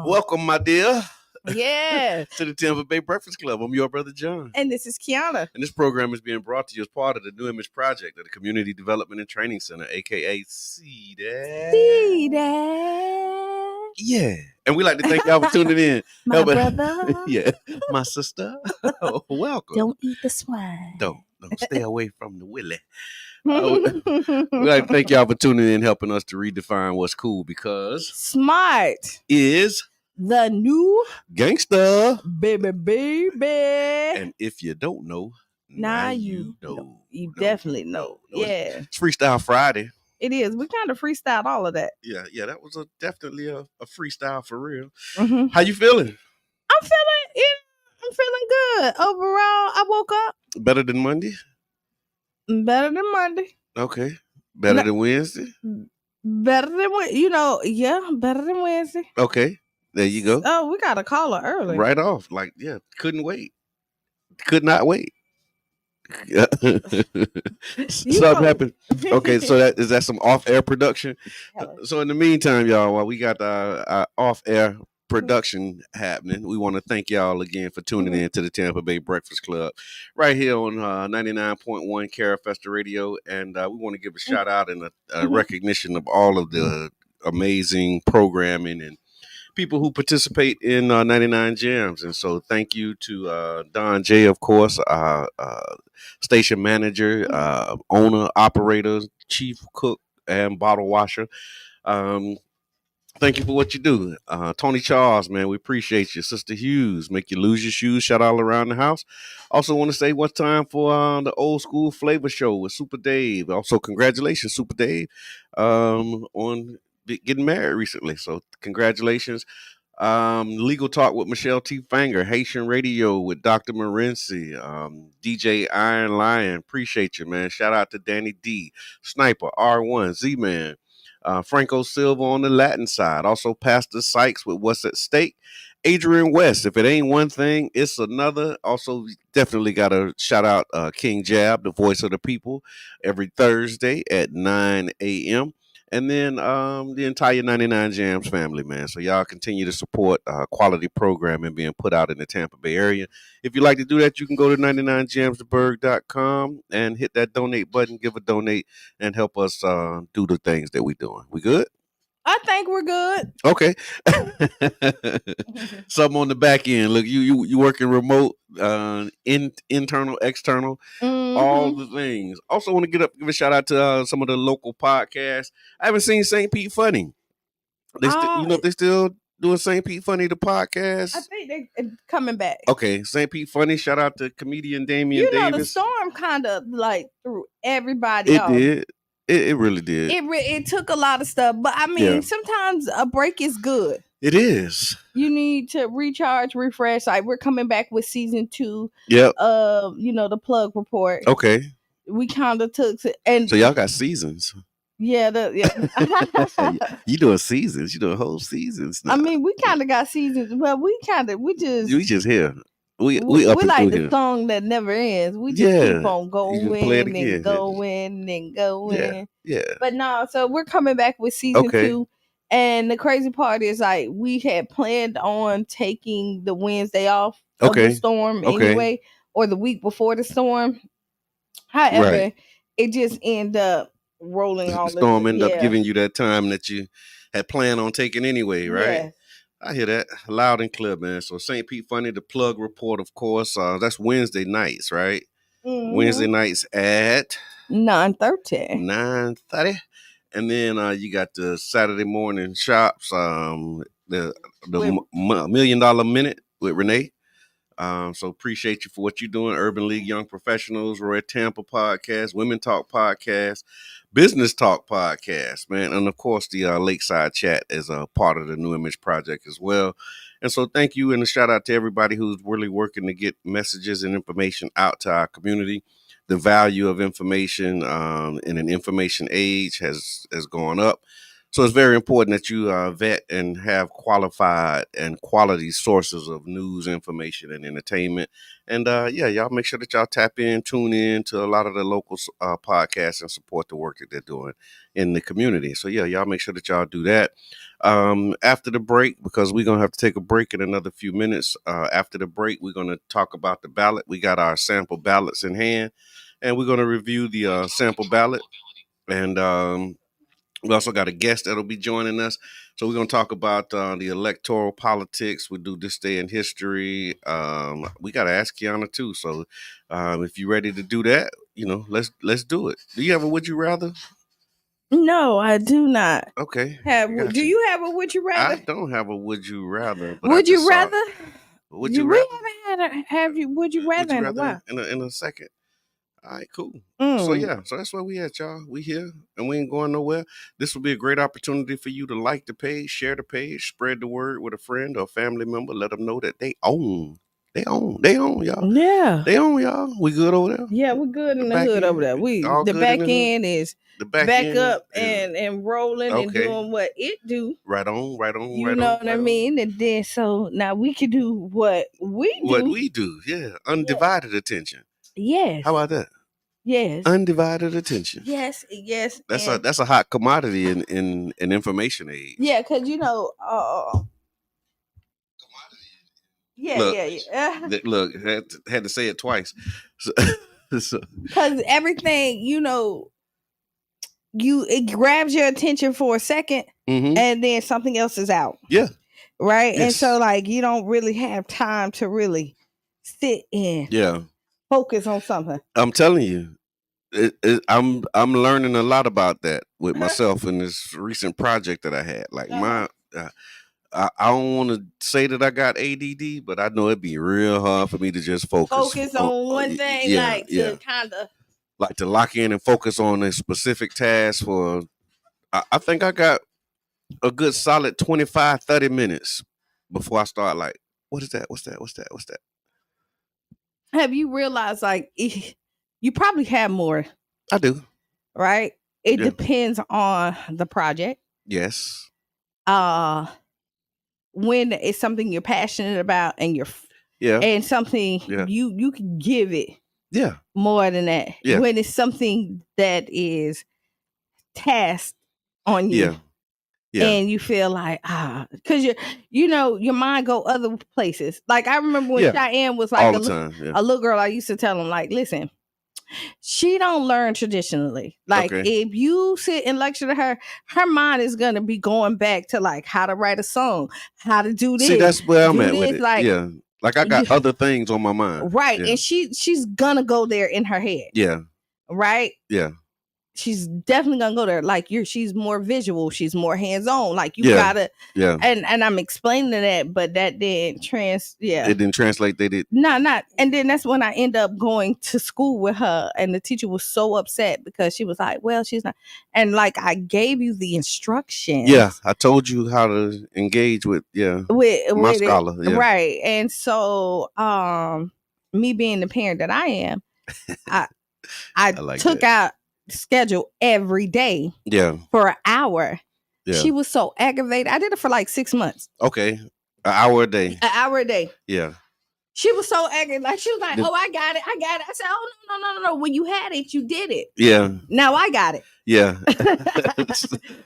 Welcome, my dear. Yeah. To the Tampa Bay Breakfast Club. I'm your brother, John. And this is Kiana. And this program is being brought to you as part of the New Image Project of the Community Development and Training Center, a.k.a. CDAD. CDAD. Yeah. And we like to thank y'all for tuning in. My brother. Yeah. My sister. Welcome. Don't eat the swine. Don't. Stay away from the willy. We like to thank y'all for tuning in, helping us to redefine what's cool, because smart is the new gangster, baby. And if you don't know, now you know. You definitely know. Yeah. It's Freestyle Friday. It is. We kind of freestyled all of that. Yeah, that was definitely a freestyle for real. Mm-hmm. How you feeling? I'm feeling good. Overall, I woke up. Better than Monday? Better than Monday. Okay. Better than Wednesday? Better than better than Wednesday. Okay. There you go. Oh, we got a caller early. Right off. Like, yeah, couldn't wait. Could not wait. Something happened. Okay, so is that some off-air production? So in the meantime, y'all, while we got our off-air production happening, we want to thank y'all again for tuning in to the Tampa Bay Breakfast Club right here on 99.1 Carafesta Radio, and we want to give a shout out and a recognition of all of the amazing programming and people who participate in 99 Jams. And so thank you to Don J, of course, station manager, owner, operator, chief cook, and bottle washer. Thank you for what you do. Tony Charles, man, we appreciate you. Sister Hughes, make you lose your shoes. Shout out around the house. Also want to say what's time for the Old School Flavor Show with Super Dave. Also, congratulations, Super Dave, on getting married recently. So congratulations. Legal Talk with Michelle T. Fanger, Haitian Radio with Dr. Morency, DJ Iron Lion, appreciate you, man. Shout out to Danny D, Sniper, R1, Z-Man, Franco Silva on the Latin side, also Pastor Sykes with What's at Stake, Adrian West, if it ain't one thing, it's another. Also, definitely got to shout out King Jab, the voice of the people, every Thursday at 9 a.m., and then the entire 99 Jams family, man. So y'all continue to support quality programming being put out in the Tampa Bay area. If you'd like to do that, you can go to 99jamstheberg.com and hit that donate button, give a donate, and help us do the things that we're doing. We good? I think we're good. Okay. Something on the back end. Look, you working remote, internal, external, all the things. Also want to give a shout out to some of the local podcasts. I haven't seen St. Pete Funny. They they still doing St. Pete Funny, the podcast. I think they're coming back. Okay, St. Pete Funny. Shout out to comedian Damian Davis. The storm kind of like threw everybody off. It did. It really did. It took a lot of stuff, but I mean, sometimes a break is good. It is. You need to recharge, refresh. Like, we're coming back with season 2. Yep. The plug report. Okay. We kind of took and so y'all got seasons. Yeah, You doing seasons? You doing whole seasons? Now. I mean, we kind of got seasons, but we just here. We like the song that never ends. We just keep on going and going and going. Yeah. But no, so we're coming back with season 2. And the crazy part is, like, we had planned on taking the Wednesday off of the storm anyway, or the week before the storm. However, it just ended up rolling on. The storm ended up giving you that time that you had planned on taking anyway, right? Yes. I hear that loud and clear, man. So St. Pete Funny, the plug report, of course. That's Wednesday nights, right? Mm-hmm. Wednesday nights at 9:30. 9:30, and then you got the Saturday morning shops. The $1 Million Minute with Renee. So appreciate you for what you're doing. Urban League Young Professionals, Roy Tampa Podcast, Women Talk Podcast, Business Talk Podcast, man. And of course, the Lakeside Chat is a part of the New Image Project as well. And so thank you, and a shout out to everybody who's really working to get messages and information out to our community. The value of information in an information age has gone up. So it's very important that you vet and have qualified and quality sources of news, information, and entertainment. And yeah, y'all make sure that y'all tap in, tune in to a lot of the local podcasts and support the work that they're doing in the community. So yeah, y'all make sure that y'all do that. After the break, because we're going to have to take a break in another few minutes. After the break, we're going to talk about the ballot. We got our sample ballots in hand, and we're going to review the sample ballot. And we also got a guest that'll be joining us. So we're going to talk about the electoral politics. We do this day in history. We got to ask Kiana too. So if you're ready to do that, let's do it. Do you have a would you rather? No, I do not. Okay. Do you have a would you rather? I don't have a would you rather. But would you rather? Would you rather? We haven't had you would you rather, in a second. All right, cool. So yeah, so that's where we at, y'all. We here and we ain't going nowhere. This will be a great opportunity for you to like the page, share the page, spread the word with a friend or a family member. Let them know that they own, y'all. Yeah, they own y'all. We good over there? Yeah, we're good in the hood over there. The back end is back up and rolling and doing what it do. Right on. You know what I mean? And then so now we can do what we do. What we do, yeah. Undivided attention. Yes. How about that? Yes. Undivided attention. Yes. That's a hot commodity in information age. Yeah, because Look, had to say it twice. Because everything, it grabs your attention for a second, and then something else is out. Yeah. Right. Yes. And so like you don't really have time to really sit in. Yeah. Focus on something. I'm telling you. I'm learning a lot about that with myself in this recent project that I had. Like I don't want to say that I got ADD, but I know it'd be real hard for me to just focus on one thing, to kind of like to lock in and focus on a specific task for. I think I got a good solid 25, 30 minutes before I start. Like, what is that? What's that? Have you realized like? You probably have more. I do. Right? It depends on the project. Yes. When it's something you're passionate about and and something you can give it more than that. Yeah. When it's something that is tasked on you. Yeah. And you feel like because your mind go other places. Like I remember when Cheyenne was like a little girl, I used to tell him like, listen, she don't learn traditionally. Like if you sit and lecture to her mind is gonna be going back to like how to write a song, how to do this. See, that's where I'm at with it. Like I got other things on my mind. Right. And she's gonna go there in her head. Yeah. Right? Yeah. She's definitely gonna go there. Like she's more visual, she's more hands-on. Like you gotta and I'm explaining that, but that didn't it didn't translate. They did not. And then that's when I end up going to school with her, and the teacher was so upset because she was like, well, she's not, and like I gave you the instructions. Yeah, I told you how to engage with my scholar. Yeah. Right. And so me being the parent that I am, I like took out schedule every day for an hour. She was so aggravated. I did it for like 6 months. Okay. An hour a day. Yeah. She was so aggravated. Like she was like, oh, I got it. I said, oh, no. When you had it, you did it. Yeah. Now I got it. Yeah.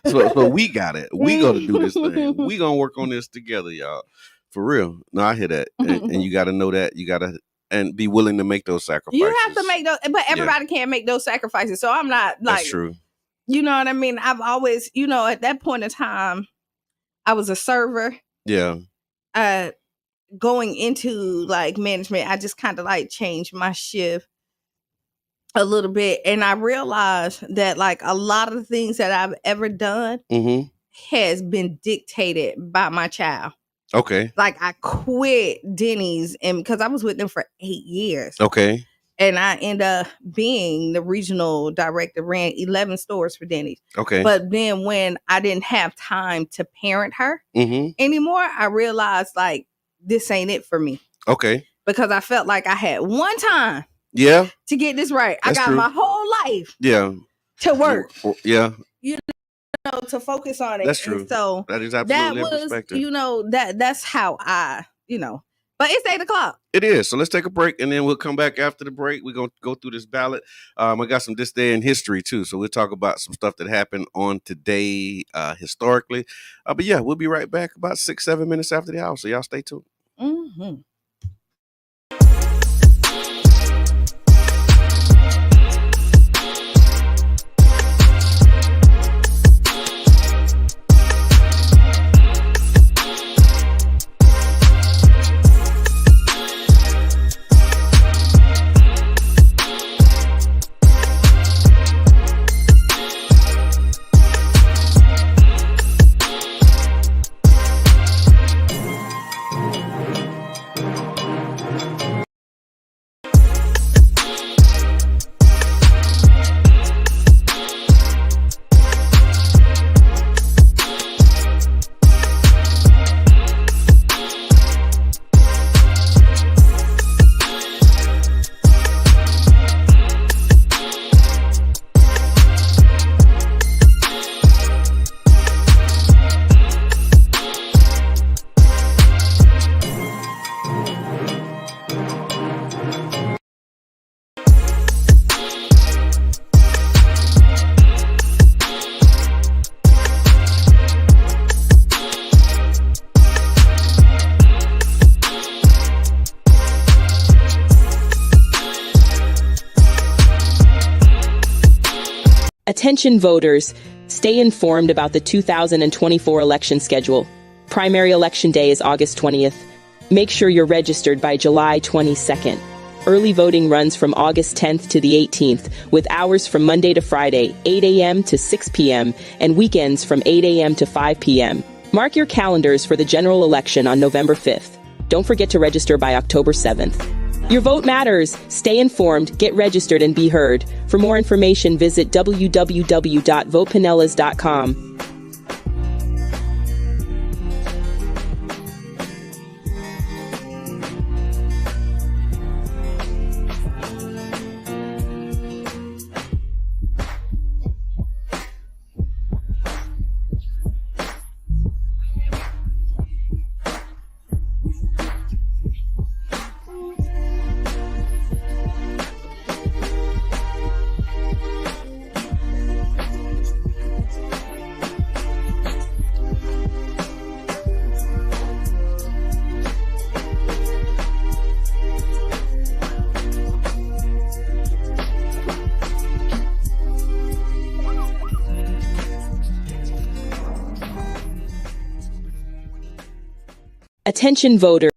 so we got it. We gonna do this thing. We gonna work on this together, y'all. For real. No, I hear that. And you gotta know that. You gotta and be willing to make those sacrifices. You have to make those, but everybody can't make those sacrifices. So I'm not like, that's true. You know what I mean? I've always, at that point in time, I was a server. Yeah. Going into like management, I just kind of like changed my shift a little bit. And I realized that like a lot of the things that I've ever done has been dictated by my child. Okay. Like I quit Denny's and because I was with them for 8 years. Okay. And I ended up being the regional director, ran 11 stores for Denny's. Okay. But then when I didn't have time to parent her anymore, I realized like this ain't it for me. Okay. Because I felt like I had one time to get this right. That's I got true. my whole life to work. Yeah. to focus on it. That's true. And so that is absolutely that was, perspective. That's how I, but it's 8:00. It is. So let's take a break, and then we'll come back after the break. We're going to go through this ballot. I got some this day in history, too. So we'll talk about some stuff that happened on today historically. But yeah, we'll be right back about 6-7 minutes after the hour. So y'all stay tuned. Mm-hmm. Attention voters, stay informed about the 2024 election schedule. Primary election day is August 20th. Make sure you're registered by July 22nd. Early voting runs from August 10th to the 18th, with hours from Monday to Friday, 8 a.m. to 6 p.m., and weekends from 8 a.m. to 5 p.m. Mark your calendars for the general election on November 5th. Don't forget to register by October 7th. Your vote matters. Stay informed, get registered, and be heard. For more information, visit www.votepinellas.com. Attention voters.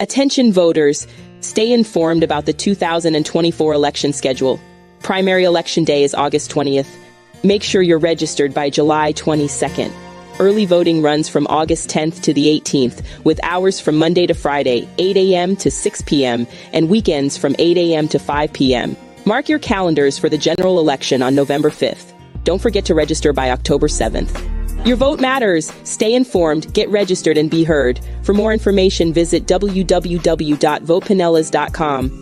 Attention voters, stay informed about the 2024 election schedule. Primary election day is August 20th. Make sure you're registered by July 22nd. Early voting runs from August 10th to the 18th, with hours from Monday to Friday, 8 a.m. to 6 p.m., and weekends from 8 a.m. to 5 p.m. Mark your calendars for the general election on November 5th. Don't forget to register by October 7th. Your vote matters. Stay informed, get registered, and be heard. For more information, visit www.votepinellas.com.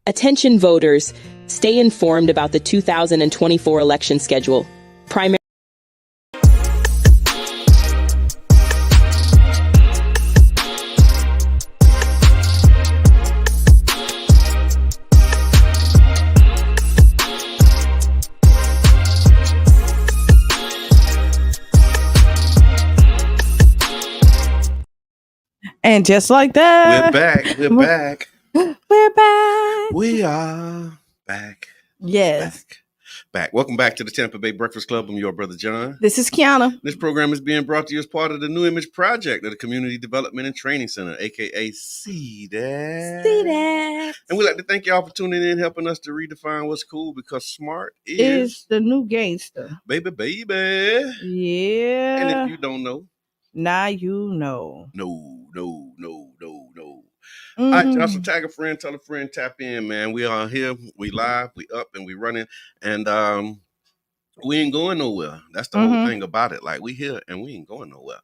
Attention voters, stay informed about the 2024 election schedule. Primary And just like that, we're back. We're back. We're back. We are back. Yes. Back. Welcome back to the Tampa Bay Breakfast Club. I'm your brother, John. This is Kiana. This program is being brought to you as part of the New Image Project of the Community Development and Training Center, a.k.a. CDAT. CDAT. And we'd like to thank y'all for tuning in, helping us to redefine what's cool, because smart is the new gangster. Baby. Yeah. And if you don't know, now you know. No. Mm-hmm. All right, y'all. So tag a friend, tell a friend, tap in, man. We are here, we live, we up, and we running, and we ain't going nowhere. That's the whole thing about it. Like, we here and we ain't going nowhere.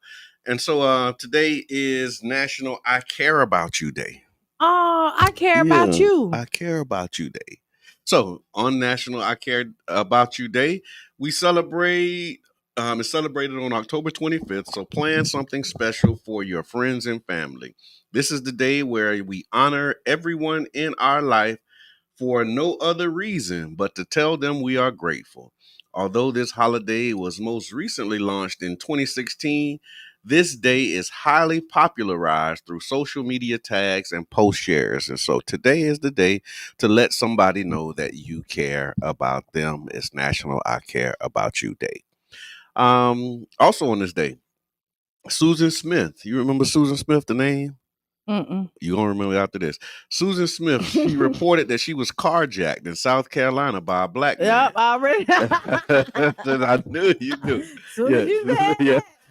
And so today is National I Care About You Day. Oh, I care about you. I Care About You Day. So on National I Care About You Day, we celebrate. It's celebrated on October 25th. So plan something special for your friends and family. This is the day where we honor everyone in our life for no other reason but to tell them we are grateful. Although this holiday was most recently launched in 2016, this day is highly popularized through social media tags and post shares. And so today is the day to let somebody know that you care about them. It's National I Care About You Day. Also on this day, Susan Smith. You remember Susan Smith, the name? Mm-mm. You're going to remember after this. Susan Smith, she reported that she was carjacked in South Carolina by a black man. Yep, already. I knew you knew.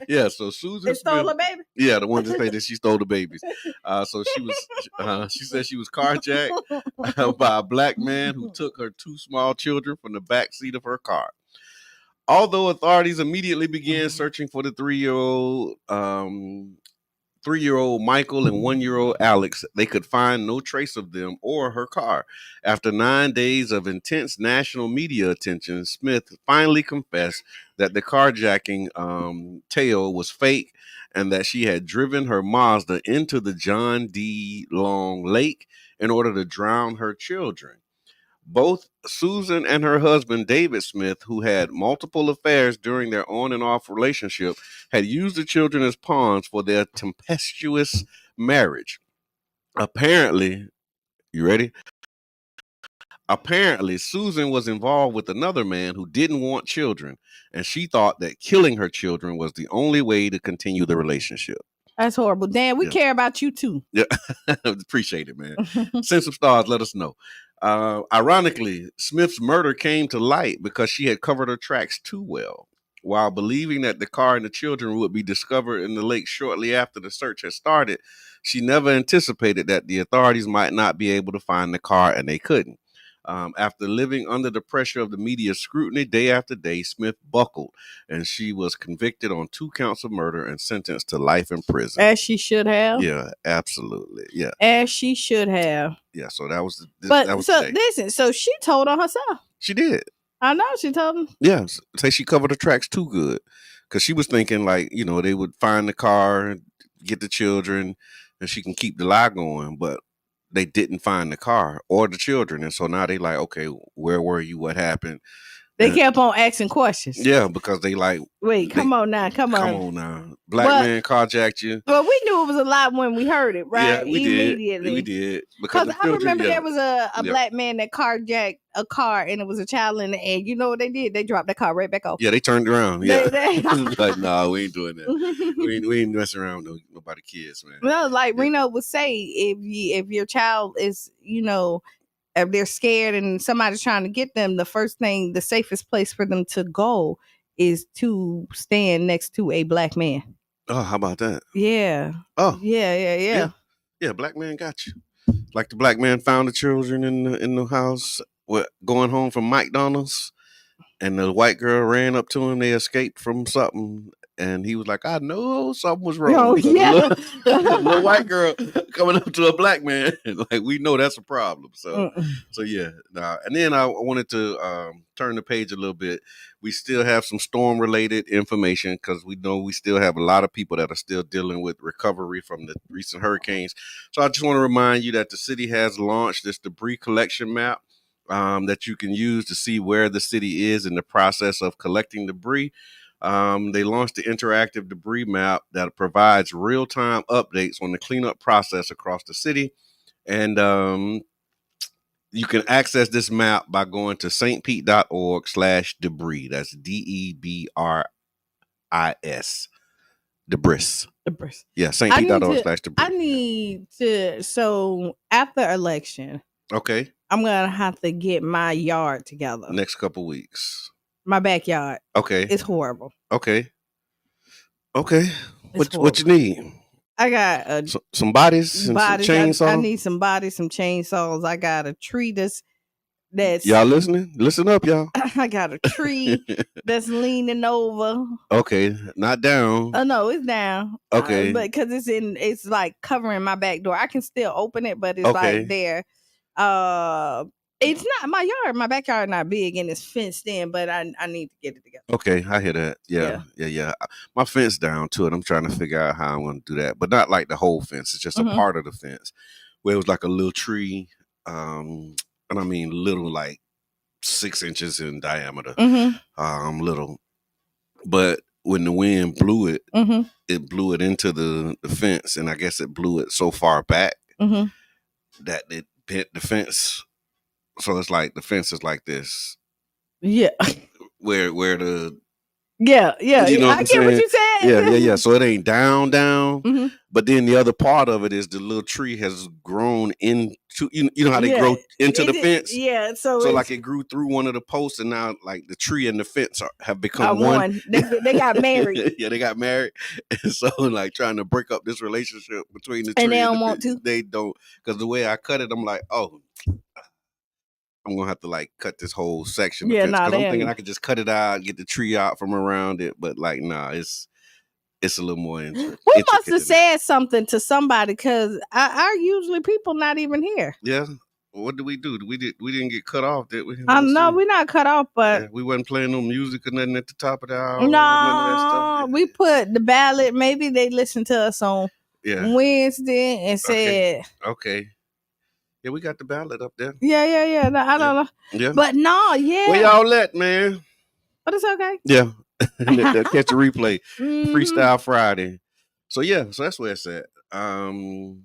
Yeah, so Susan Smith stole a baby? Yeah, the one that said that she stole the babies. So she said she was carjacked by a black man who took her two small children from the back seat of her car. Although authorities immediately began searching for the three-year-old Michael and 1-year-old Alex, they could find no trace of them or her car. After 9 days of intense national media attention, Smith finally confessed that the carjacking tale was fake and that she had driven her Mazda into the John D. Long Lake in order to drown her children. Both Susan and her husband, David Smith, who had multiple affairs during their on and off relationship, had used the children as pawns for their tempestuous marriage. Apparently, you ready? Apparently, Susan was involved with another man who didn't want children, and she thought that killing her children was the only way to continue the relationship. That's horrible. Dan, we care about you too. Yeah, appreciate it, man. Send some stars, let us know. Ironically, Smith's murder came to light because she had covered her tracks too well. While believing that the car and the children would be discovered in the lake shortly after the search had started, she never anticipated that the authorities might not be able to find the car, and they couldn't. After living under the pressure of the media's scrutiny day after day, Smith buckled, and she was convicted on 2 counts of murder and sentenced to life in prison. As she should have. Yeah, absolutely. Yeah. As she should have. Yeah, so that was listen, so she told on herself. She did. I know, she told him. Yeah, say she covered her tracks too good. Because she was thinking, like, they would find the car, get the children, and she can keep the lie going. But they didn't find the car or the children. And so now they like, okay, where were you? What happened? They kept on asking questions. Yeah, because they like... Wait, come on now. Come on now. Black man carjacked you. Well, we knew it was a lot when we heard it, right? Yeah, we immediately. We did. Because I remember there was a black man that carjacked a car and it was a child in the end. You know what they did? They dropped the car right back off. Yeah, they turned around. Yeah. Like, no, we ain't doing that. we ain't messing around with nobody kids, man. Well, like Reno would say, if your child is, if they're scared and somebody's trying to get them, the safest place for them to go is to stand next to a black man. Oh, how about that? Yeah. Oh. Yeah. Yeah, black man got you. Like the black man found the children in the house, going home from McDonald's, and the white girl ran up to him. They escaped from something. And he was like, I know something was wrong. Oh, yeah. Little white girl coming up to a black man. Like, we know that's a problem. So yeah. And then I wanted to turn the page a little bit. We still have some storm-related information because we know we still have a lot of people that are still dealing with recovery from the recent hurricanes. So I just want to remind you that the city has launched this debris collection map that you can use to see where the city is in the process of collecting debris. They launched the interactive debris map that provides real-time updates on the cleanup process across the city. And you can access this map by going to stpete.org/debris. That's DEBRIS. Debris. Yeah, stpete.org/debris. I need to, so after election, okay, I'm going to have to get my yard together. Next couple weeks. My backyard. Okay. It's horrible. Okay. What you need? I got some bodies and some chainsaws. I need some bodies, some chainsaws. I got a tree that's y'all listening? Listen up, y'all. I got a tree that's leaning over. Okay, not down. Oh no, it's down. Okay, but because it's like covering my back door. I can still open it, but it's like there. It's not my yard. My backyard not big and it's fenced in, but I need to get it together. Okay, I hear that. Yeah. My fence down to it. I'm trying to figure out how I'm going to do that, but not like the whole fence. It's just a part of the fence where it was like a little tree, and I mean little, like 6 inches in diameter, little. But when the wind blew it, it blew it into the fence, and I guess it blew it so far back that it bent the fence. So it's like the fence is like this. Yeah. Where the... Yeah. You know I get what you said. Yeah. So it ain't down. But then the other part of it is the little tree has grown into... You know how they grow into the fence? Yeah. So like it grew through one of the posts, and now like the tree and the fence have become one. They got married. Yeah, they got married. And so like trying to break up this relationship between the tree and they don't want to. They don't. Because the way I cut it, I'm like, oh... I'm gonna have to like cut this whole section. Yeah, because I'm thinking I could just cut it out, get the tree out from around it, but like, nah, it's a little more. We must have said something to somebody because our usually people not even here. Yeah, what did we do? We didn't get cut off, did we? No, we're not cut off, but we wasn't playing no music or nothing at the top of the hour. No, we put the ballot. Maybe they listened to us on Wednesday and said, okay. Yeah, we got the ballot up there. Yeah. No, I don't know. Yeah. But no, yeah. Where y'all at, man? But it's okay. Yeah. They'll catch a replay. Freestyle Friday. So that's where it's at. The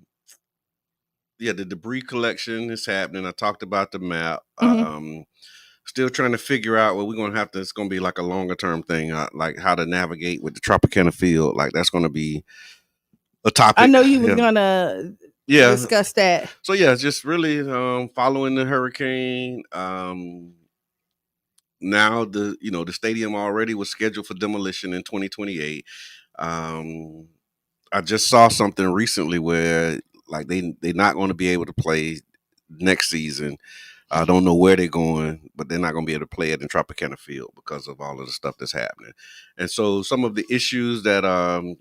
debris collection is happening. I talked about the map. Still trying to figure out what we're going to have to, it's going to be like a longer term thing, like how to navigate with the Tropicana field. Like that's going to be a topic. I know you was going to discuss that. So just really following the hurricane. Now the stadium already was scheduled for demolition in 2028. I just saw something recently where like they're not going to be able to play next season I don't know where they're going, but they're not going to be able to play it in Tropicana Field because of all of the stuff that's happening. And so some of the issues that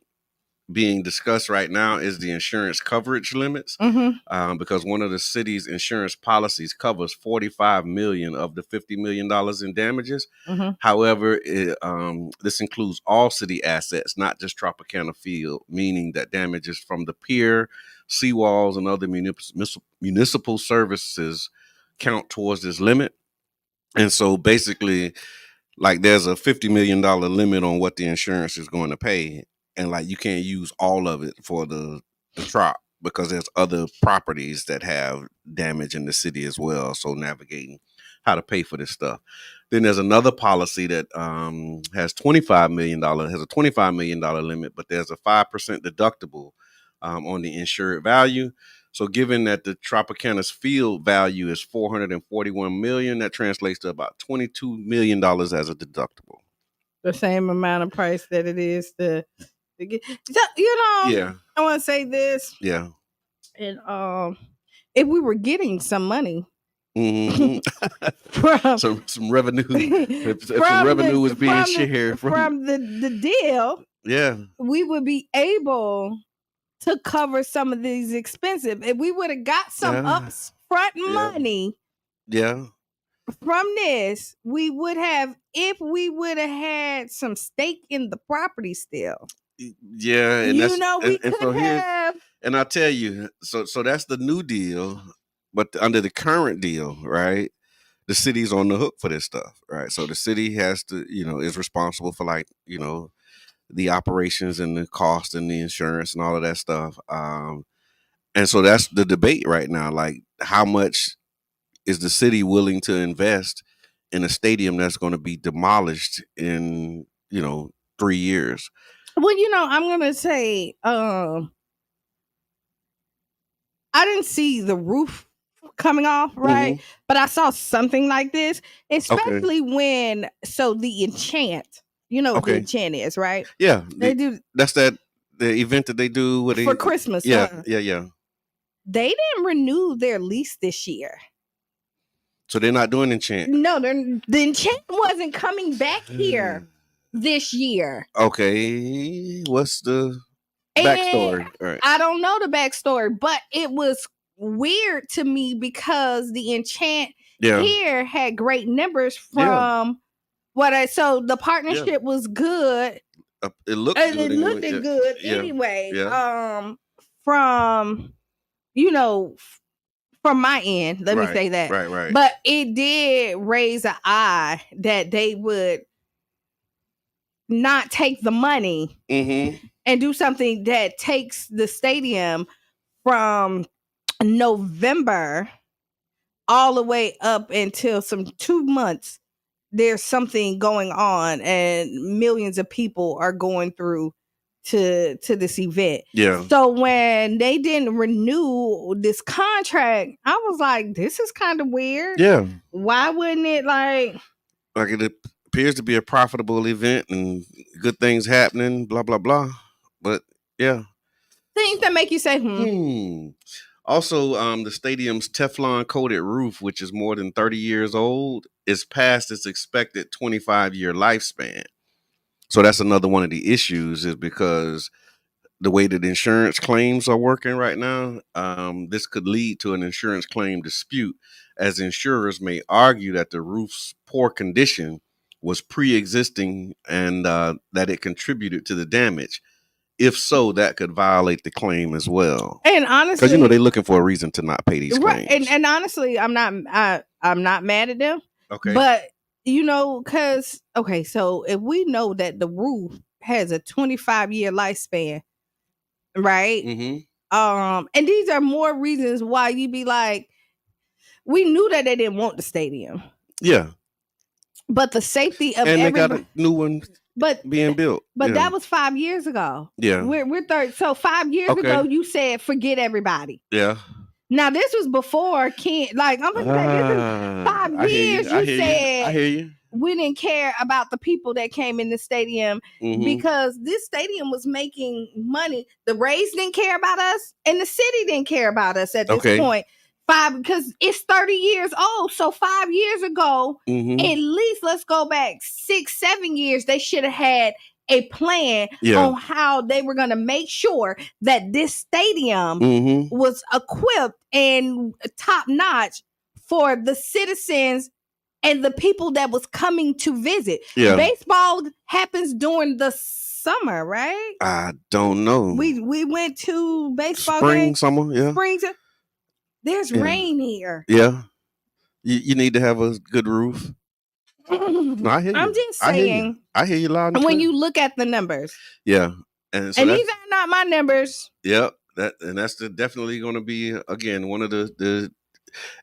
being discussed right now is the insurance coverage limits, because one of the city's insurance policies covers $45 million of the $50 million in damages. However, this includes all city assets, not just Tropicana Field, meaning that damages from the pier, seawalls, and other municipal services count towards this limit. And so basically, like, there's a $50 million limit on what the insurance is going to pay. And like, you can't use all of it for the trop because there's other properties that have damage in the city as well. So navigating how to pay for this stuff. Then there's another policy that has $25 million, has a $25 million limit, but there's a 5% deductible on the insured value. So given that the Tropicana's field value is $441 million, that translates to about $22 million as a deductible. The same amount of price that it is to get, I want to say this. Yeah. And if we were getting some money from some revenue, if some revenue was being shared from the deal, we would be able to cover some of these expenses. If we would have got some upfront money from this, we would have, if we would have had some stake in the property still. Yeah, and we could have. And I'll tell you, so that's the new deal, but under the current deal, right, the city's on the hook for this stuff, right? So the city has to, is responsible for, like, the operations and the cost and the insurance and all of that stuff. And so that's the debate right now. Like, how much is the city willing to invest in a stadium that's going to be demolished in, 3 years? Well, I'm going to say, I didn't see the roof coming off, right? But I saw something like this, especially when, the enchant, what the enchant is, right? Yeah. They do. That's the event that they do for Christmas. Yeah. They didn't renew their lease this year. So they're not doing enchant? No, the enchant wasn't coming back here this year. Okay. What's the backstory? Right. I don't know the backstory, but it was weird to me because the enchant here had great numbers from so the partnership was good. It looked good. It looked good anyway. From from my end, let me say that. Right. But it did raise an eye that they would not take the money and do something that takes the stadium from November all the way up until some 2 months. There's something going on and millions of people are going through to this event. Yeah. So when they didn't renew this contract, I was like, this is kind of weird. Yeah. Why wouldn't it like it appears to be a profitable event and good things happening, blah, blah, blah. But yeah. Things that make you say, Also, the stadium's Teflon coated roof, which is more than 30 years old, is past its expected 25-year lifespan. So that's another one of the issues, is because the way that insurance claims are working right now, this could lead to an insurance claim dispute, as insurers may argue that the roof's poor condition was pre-existing and that it contributed to the damage. If so, that could violate the claim as well. And honestly, because they're looking for a reason to not pay these claims. And honestly, I'm not mad at them. Okay, but because so if we know that the roof has a 25-year lifespan, right? And these are more reasons why you be like, we knew that they didn't want the stadium. Yeah, but the safety of they got a new one. Being built. But that was 5 years ago. Yeah. We're 30. So 5 years ago, you said, forget everybody. Yeah. Now, this was before I'm going to say, this is 5 years you said. I hear you. We didn't care about the people that came in the stadium because this stadium was making money. The Rays didn't care about us and the city didn't care about us at this point. because it's 30 years old. So 5 years ago, at least let's go back 6-7 years, they should have had a plan on how they were going to make sure that this stadium was equipped and top notch for the citizens and the people that was coming to visit. Baseball happens during the summer, right? I don't know. We went to baseball spring, summer, spring. There's rain here. Yeah, you need to have a good roof. No, I hear you. I'm just saying. I hear you loud and clear. When you look at the numbers, and these are not my numbers. Yep, that's definitely going to be again one of the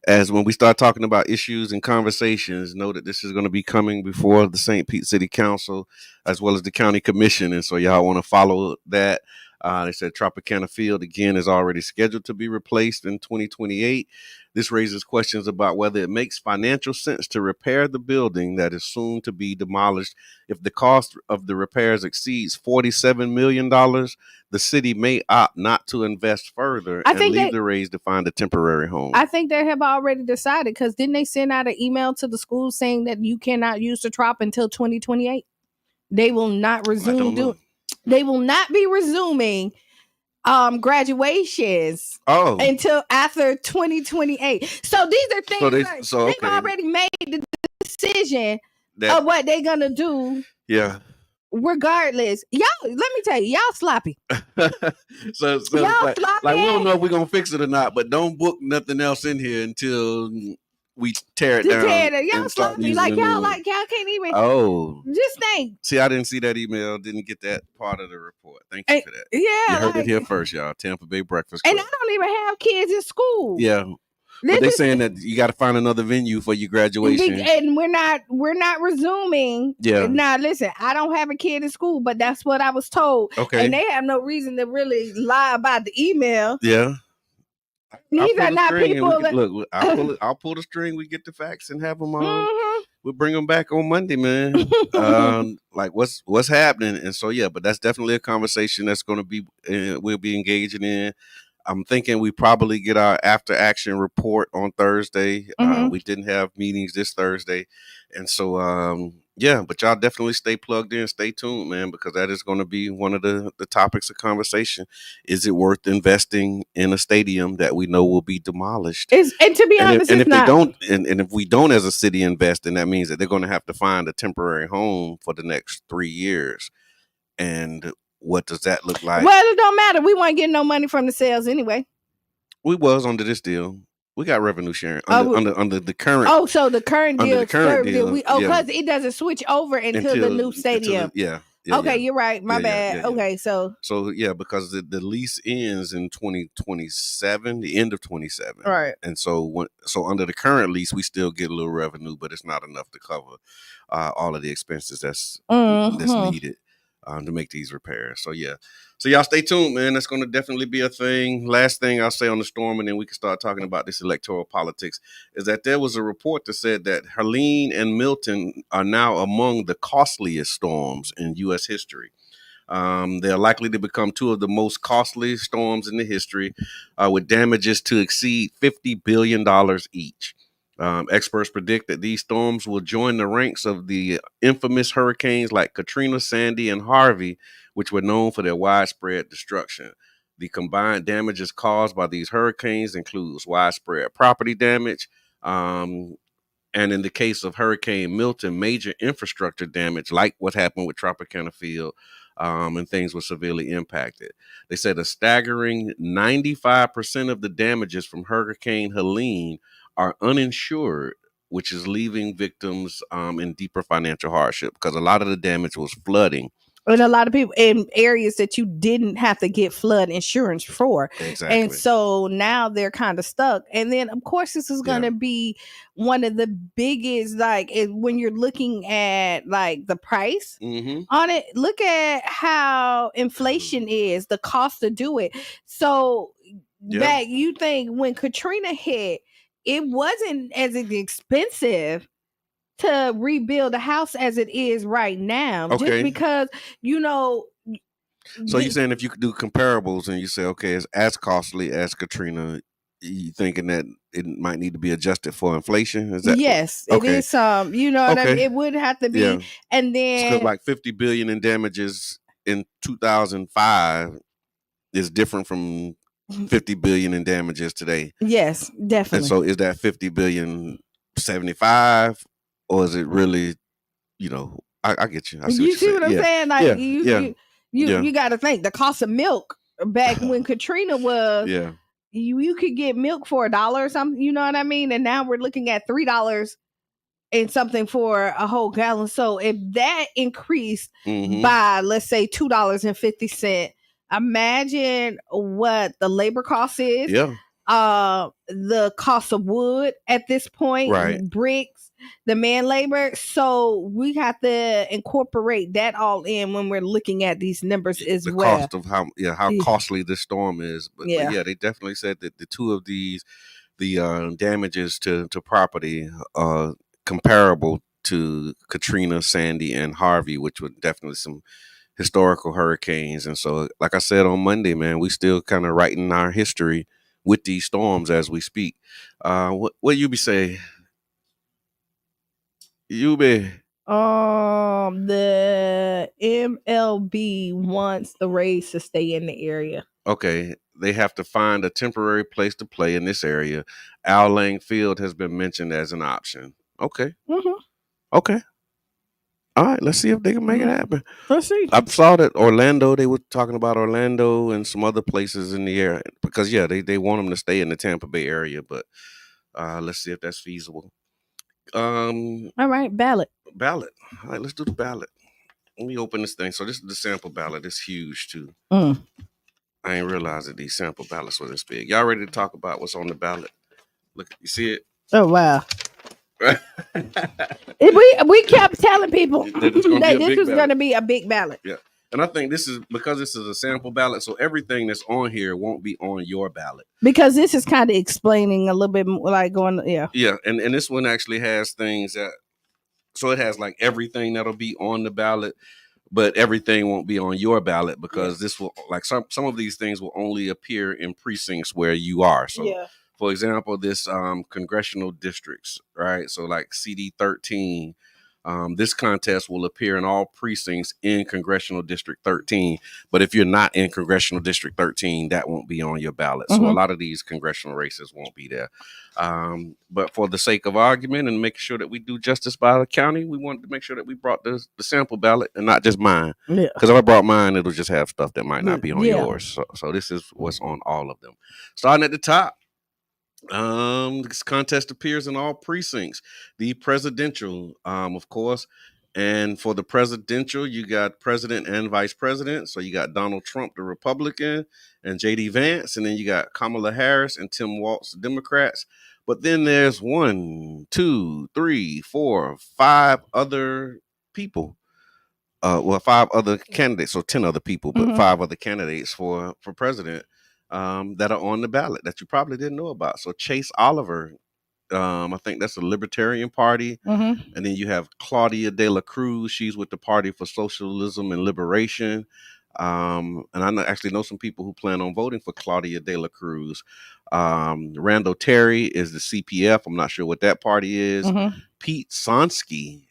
as when we start talking about issues and conversations, know that this is going to be coming before the St. Pete City Council as well as the County Commission. And so y'all want to follow that. They said Tropicana Field, again, is already scheduled to be replaced in 2028. This raises questions about whether it makes financial sense to repair the building that is soon to be demolished. If the cost of the repairs exceeds $47 million, the city may opt not to invest further and leave the raise to find a temporary home. I think they have already decided, because didn't they send out an email to the schools saying that you cannot use the Trop until 2028? They will not resume They will not be resuming graduations until after 2028. So these are things they've already made the decision of what they're gonna do. Yeah. Regardless, y'all, let me tell you, y'all sloppy. so y'all sloppy. Like we don't know if we're gonna fix it or not, but don't book nothing else in here until we tear it down. Y'all sloppy. Y'all can't even. Oh, just think. See, I didn't see that email. Didn't get that part of the report. Thank you for that. Yeah, you heard it here first, y'all. Tampa Bay Breakfast Club. And I don't even have kids in school. Yeah, but they're saying that you got to find another venue for your graduation. And we're not resuming. Yeah. Now listen, I don't have a kid in school, but that's what I was told. Okay. And they have no reason to really lie about the email. Yeah. These are not people. Look, I'll pull the string. We get the facts and have them on. We'll bring them back on Monday, man. Like what's happening, and so but that's definitely a conversation that's going to be we'll be engaging in. I'm thinking we probably get our after action report on Thursday. We didn't have meetings this Thursday, and so but y'all definitely stay plugged in, stay tuned, man, because that is going to be one of the topics of conversation. Is it worth investing in a stadium that we know will be demolished? And to be honest, if they don't, and if we don't as a city invest, then that means that they're going to have to find a temporary home for the next 3 years. And what does that look like? Well, it don't matter. We weren't getting no money from the sales anyway. We was under this deal. We got revenue sharing under the current. Oh, so the current deal. Because it doesn't switch over until the new stadium. Okay, you're right. My bad. Okay, so because the lease ends in 2027, the end of 27. Right. And so under the current lease, we still get a little revenue, but it's not enough to cover all of the expenses that's needed to make these repairs. So y'all stay tuned, man. That's going to definitely be a thing. Last thing I'll say on the storm, and then we can start talking about this electoral politics, is that there was a report that said that Helene and Milton are now among the costliest storms in U.S. history. They're likely to become two of the most costly storms in the history, with damages to exceed $50 billion each. Experts predict that these storms will join the ranks of the infamous hurricanes like Katrina, Sandy, and Harvey, which were known for their widespread destruction. The combined damages caused by these hurricanes includes widespread property damage, and in the case of Hurricane Milton, major infrastructure damage, like what happened with Tropicana Field, and things were severely impacted. They said a staggering 95% of the damages from Hurricane Helene are uninsured, which is leaving victims in deeper financial hardship, because a lot of the damage was flooding. And a lot of people in areas that you didn't have to get flood insurance for. Exactly. And so now they're kind of stuck. And then, of course, this is going to be one of the biggest, when you're looking at the price on it, look at how inflation is, the cost to do it. So back, you think when Katrina hit, it wasn't as expensive to rebuild a house as it is right now. Okay. Just because, So you're saying if you could do comparables and you say, okay, it's as costly as Katrina, you thinking that it might need to be adjusted for inflation? Is that yes? Okay. It is you know what I mean? It would have to be, yeah. And then like $50 billion in damages in 2005 is different from $50 billion in damages today. Yes, definitely. And so is that 50 billion 75, or is it really, you know, I get you. I see you see what I'm saying? Like you got to think the cost of milk back when Katrina was, yeah. You could get milk for $1 or something, you know what I mean? And now we're looking at $3 and something for a whole gallon. So if that increased by, let's say, $2.50, imagine what the labor cost is. Yeah. The cost of wood at this point, right. Bricks, the man labor. So we have to incorporate that all in when we're looking at these numbers as well. The cost of how costly this storm is. But yeah, they definitely said that the two of these, the damages to property comparable to Katrina, Sandy, and Harvey, which were definitely some historical hurricanes. And so, like I said on Monday, man, we still kind of writing our history with these storms as we speak. What you be saying? You be the MLB wants the Rays to stay in the area. Okay, they have to find a temporary place to play in this area. Al Lang Field has been mentioned as an option. Okay. Okay. All right, let's see if they can make it happen. Let's see. I saw that Orlando, they were talking about Orlando and some other places in the area because, yeah, they want them to stay in the Tampa Bay area, but let's see if that's feasible. All right, ballot. All right, let's do the ballot. Let me open this thing. So this is the sample ballot. It's huge, too. I ain't realized that these sample ballots were this big. Y'all ready to talk about what's on the ballot? Look, you see it? Oh, wow. we kept telling people that this was going to be a big ballot. Yeah. And I think this is because this is a sample ballot, so everything that's on here won't be on your ballot. Because this is kind of explaining a little bit more, like going, yeah. Yeah, and this one actually has things that, so it has like everything that'll be on the ballot, but everything won't be on your ballot because this will, like some of these things will only appear in precincts where you are. So for example, this congressional districts, right? So like CD 13, this contest will appear in all precincts in Congressional District 13. But if you're not in Congressional District 13, that won't be on your ballot. So a lot of these congressional races won't be there. But for the sake of argument and making sure that we do justice by the county, we wanted to make sure that we brought the sample ballot and not just mine. Because if I brought mine, it'll just have stuff that might not be on yours. So this is what's on all of them. Starting at the top. This contest appears in all precincts. The presidential, of course, and for the presidential, you got president and vice president. So you got Donald Trump, the Republican, and J.D. Vance, and then you got Kamala Harris and Tim Walz, the Democrats. But then there's 1, 2, 3, 4, 5 other people. 5 other candidates, so 10 other people, but 5 other candidates for president. That are on the ballot that you probably didn't know about. So Chase Oliver, I think that's the Libertarian Party. And then you have Claudia de la Cruz. She's with the Party for Socialism and Liberation. And I actually know some people who plan on voting for Claudia de la Cruz. Randall Terry is the CPF. I'm not sure what that party is. Pete Sonski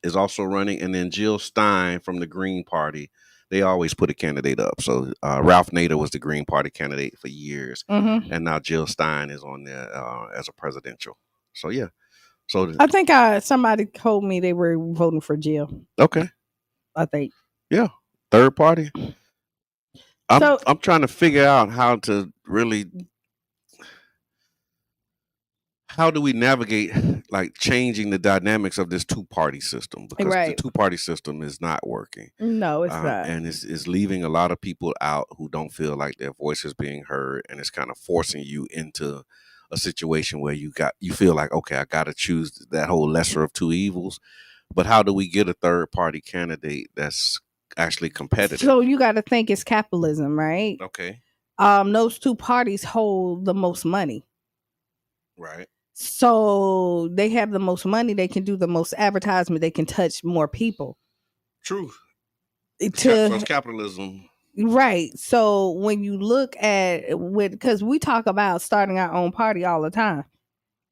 is also running. And then Jill Stein from the Green Party. They always put a candidate up. So Ralph Nader was the Green Party candidate for years. And now Jill Stein is on there as a presidential. So, yeah. So I think somebody told me they were voting for Jill. Okay. I think. Yeah. Third party. I'm trying to figure out how to really... How do we navigate like changing the dynamics of this 2-party system? Because the 2-party system is not working. No, it's not. And it's leaving a lot of people out who don't feel like their voice is being heard. And it's kind of forcing you into a situation where you feel like, okay, I got to choose that whole lesser of two evils. But how do we get a 3rd-party candidate that's actually competitive? So you got to think it's capitalism, right? Okay. Those 2 parties hold the most money. Right. So they have the most money, they can do the most advertisement, they can touch more people. True. So it's capitalism. Right. So when you look at because we talk about starting our own party all the time.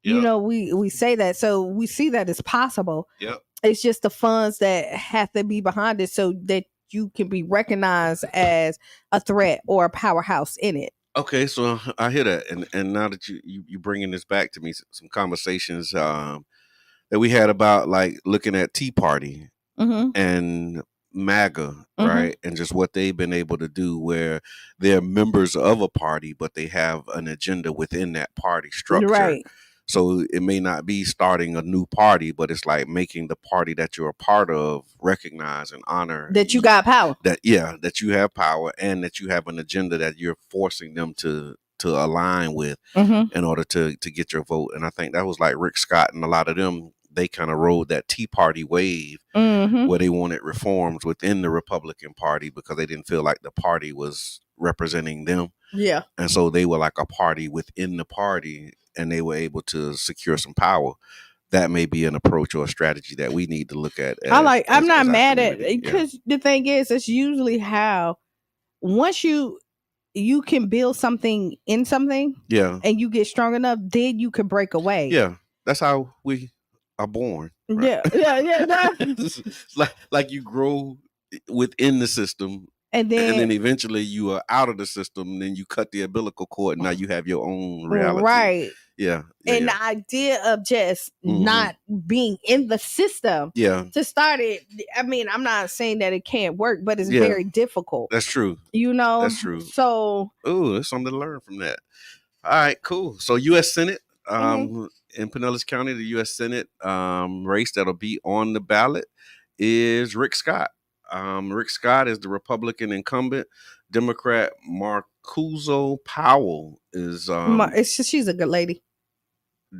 Yep. You know, we say that. So we see that it's possible. Yep. It's just the funds that have to be behind it so that you can be recognized as a threat or a powerhouse in it. Okay, so I hear that, and now that you bringing this back to me, some conversations that we had about like looking at Tea Party and MAGA, right, and just what they've been able to do, where they're members of a party, but they have an agenda within that party structure. Right. So it may not be starting a new party, but it's like making the party that you're a part of recognize and honor that you got power. That you have power and that you have an agenda that you're forcing them to align with in order to get your vote. And I think that was like Rick Scott and a lot of them. They kind of rode that Tea Party wave where they wanted reforms within the Republican Party because they didn't feel like the party was representing them. Yeah. And so they were like a party within the party, and they were able to secure some power. That may be an approach or a strategy that we need to look at. I'm not mad at it because the thing is, it's usually how once you can build something in something, and you get strong enough, then you can break away. Yeah, that's how we are born. Right? Yeah. like you grow within the system. And then eventually you are out of the system, and then you cut the umbilical cord, and now you have your own reality. Right. Yeah. And the idea of just not being in the system to start it, I mean, I'm not saying that it can't work, but it's very difficult. That's true. You know? That's true. So. Ooh, there's something to learn from that. All right, cool. So U.S. Senate, in Pinellas County, the U.S. Senate race that'll be on the ballot is Rick Scott. Rick Scott is the Republican incumbent. Democrat Marcuso Powell is she's a good lady.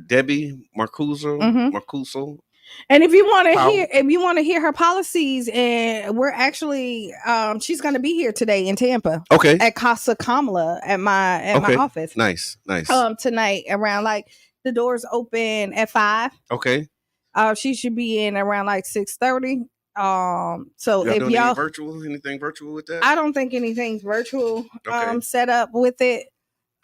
Debbie Marcuso. And if you want to hear her policies, and we're actually she's going to be here today in Tampa. Okay. At Casa Kamala at my office. Nice. Tonight around like the doors open at 5. Okay. She should be in around like 6:30. So if anything virtual with that? I don't think anything's virtual set up with it.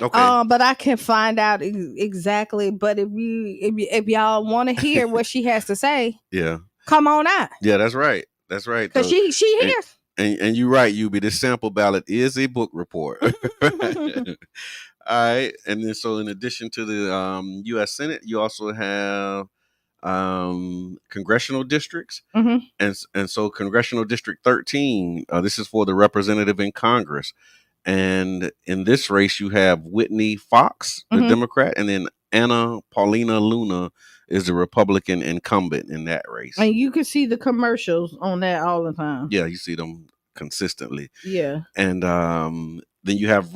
Okay. But I can find out exactly. But if y'all want to hear what she has to say, come on out. Yeah, that's right. Because she here. And you're right, Yubi. This sample ballot is a book report. All right, and then so in addition to the U.S. Senate, you also have congressional districts, and so congressional district 13. This is for the representative in Congress, and in this race you have Whitney Fox, the Democrat, and then Anna Paulina Luna is the Republican incumbent in that race. And you can see the commercials on that all the time. Yeah, you see them consistently. Yeah, and then you have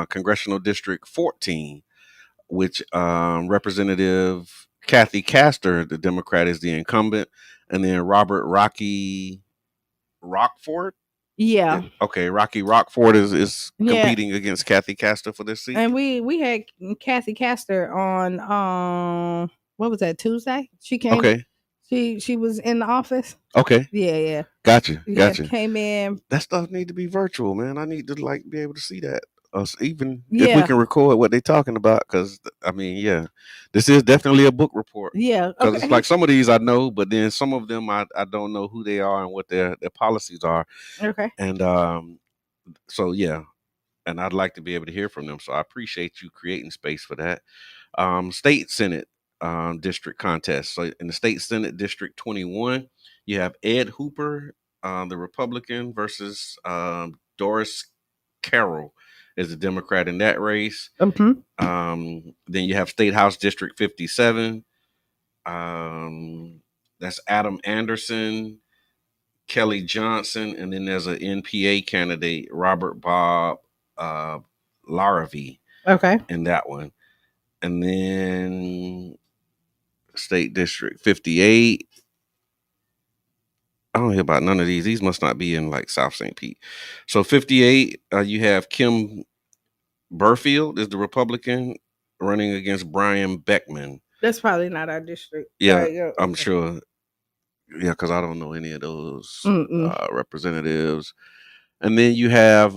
congressional district 14, which Representative Kathy Castor, the Democrat, is the incumbent, and then Robert Rocky Rockford. Yeah. Okay, Rocky Rockford is competing against Kathy Castor for this seat. And we had Kathy Castor on what was that, Tuesday? She came. Okay. She was in the office. Okay. Yeah. Gotcha. Came in. That stuff need to be virtual, man. I need to be able to see that. Even if we can record what they're talking about, because I mean, this is definitely a book report. Yeah, because it's like some of these I know, but then some of them I don't know who they are and what their policies are. Okay, and so and I'd like to be able to hear from them. So I appreciate you creating space for that. State Senate district contest. So in the State Senate District 21, you have Ed Hooper, the Republican, versus Doris Carroll is a Democrat in that race. Then you have State House District 57. That's Adam Anderson, Kelly Johnson, and then there's an NPA candidate, Robert Bob Laravie. Okay. In that one. And then State District 58. I don't hear about none of these. These must not be in like South St. Pete. So 58, you have Kim Burfield is the Republican running against Brian Beckman. That's probably not our district. Yeah, right, I'm sure. Yeah, because I don't know any of those representatives. And then you have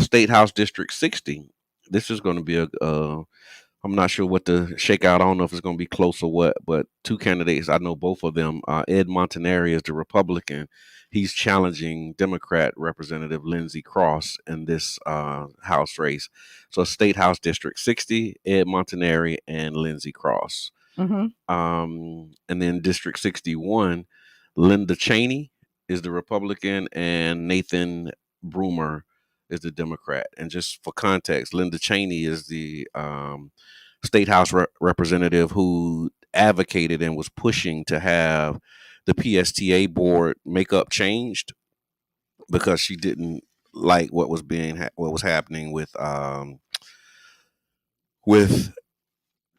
State House District 60. This is going to be I'm not sure what the shakeout. I don't know if it's going to be close or what, but two candidates, I know both of them. Ed Montanari is the Republican. He's challenging Democrat Representative Lindsey Cross in this House race. So State House District 60, Ed Montanari and Lindsey Cross. And then District 61, Linda Cheney is the Republican and Nathan Broomer is the Democrat. And just for context, Linda Cheney is the state house representative who advocated and was pushing to have the PSTA board makeup changed because she didn't like what was happening with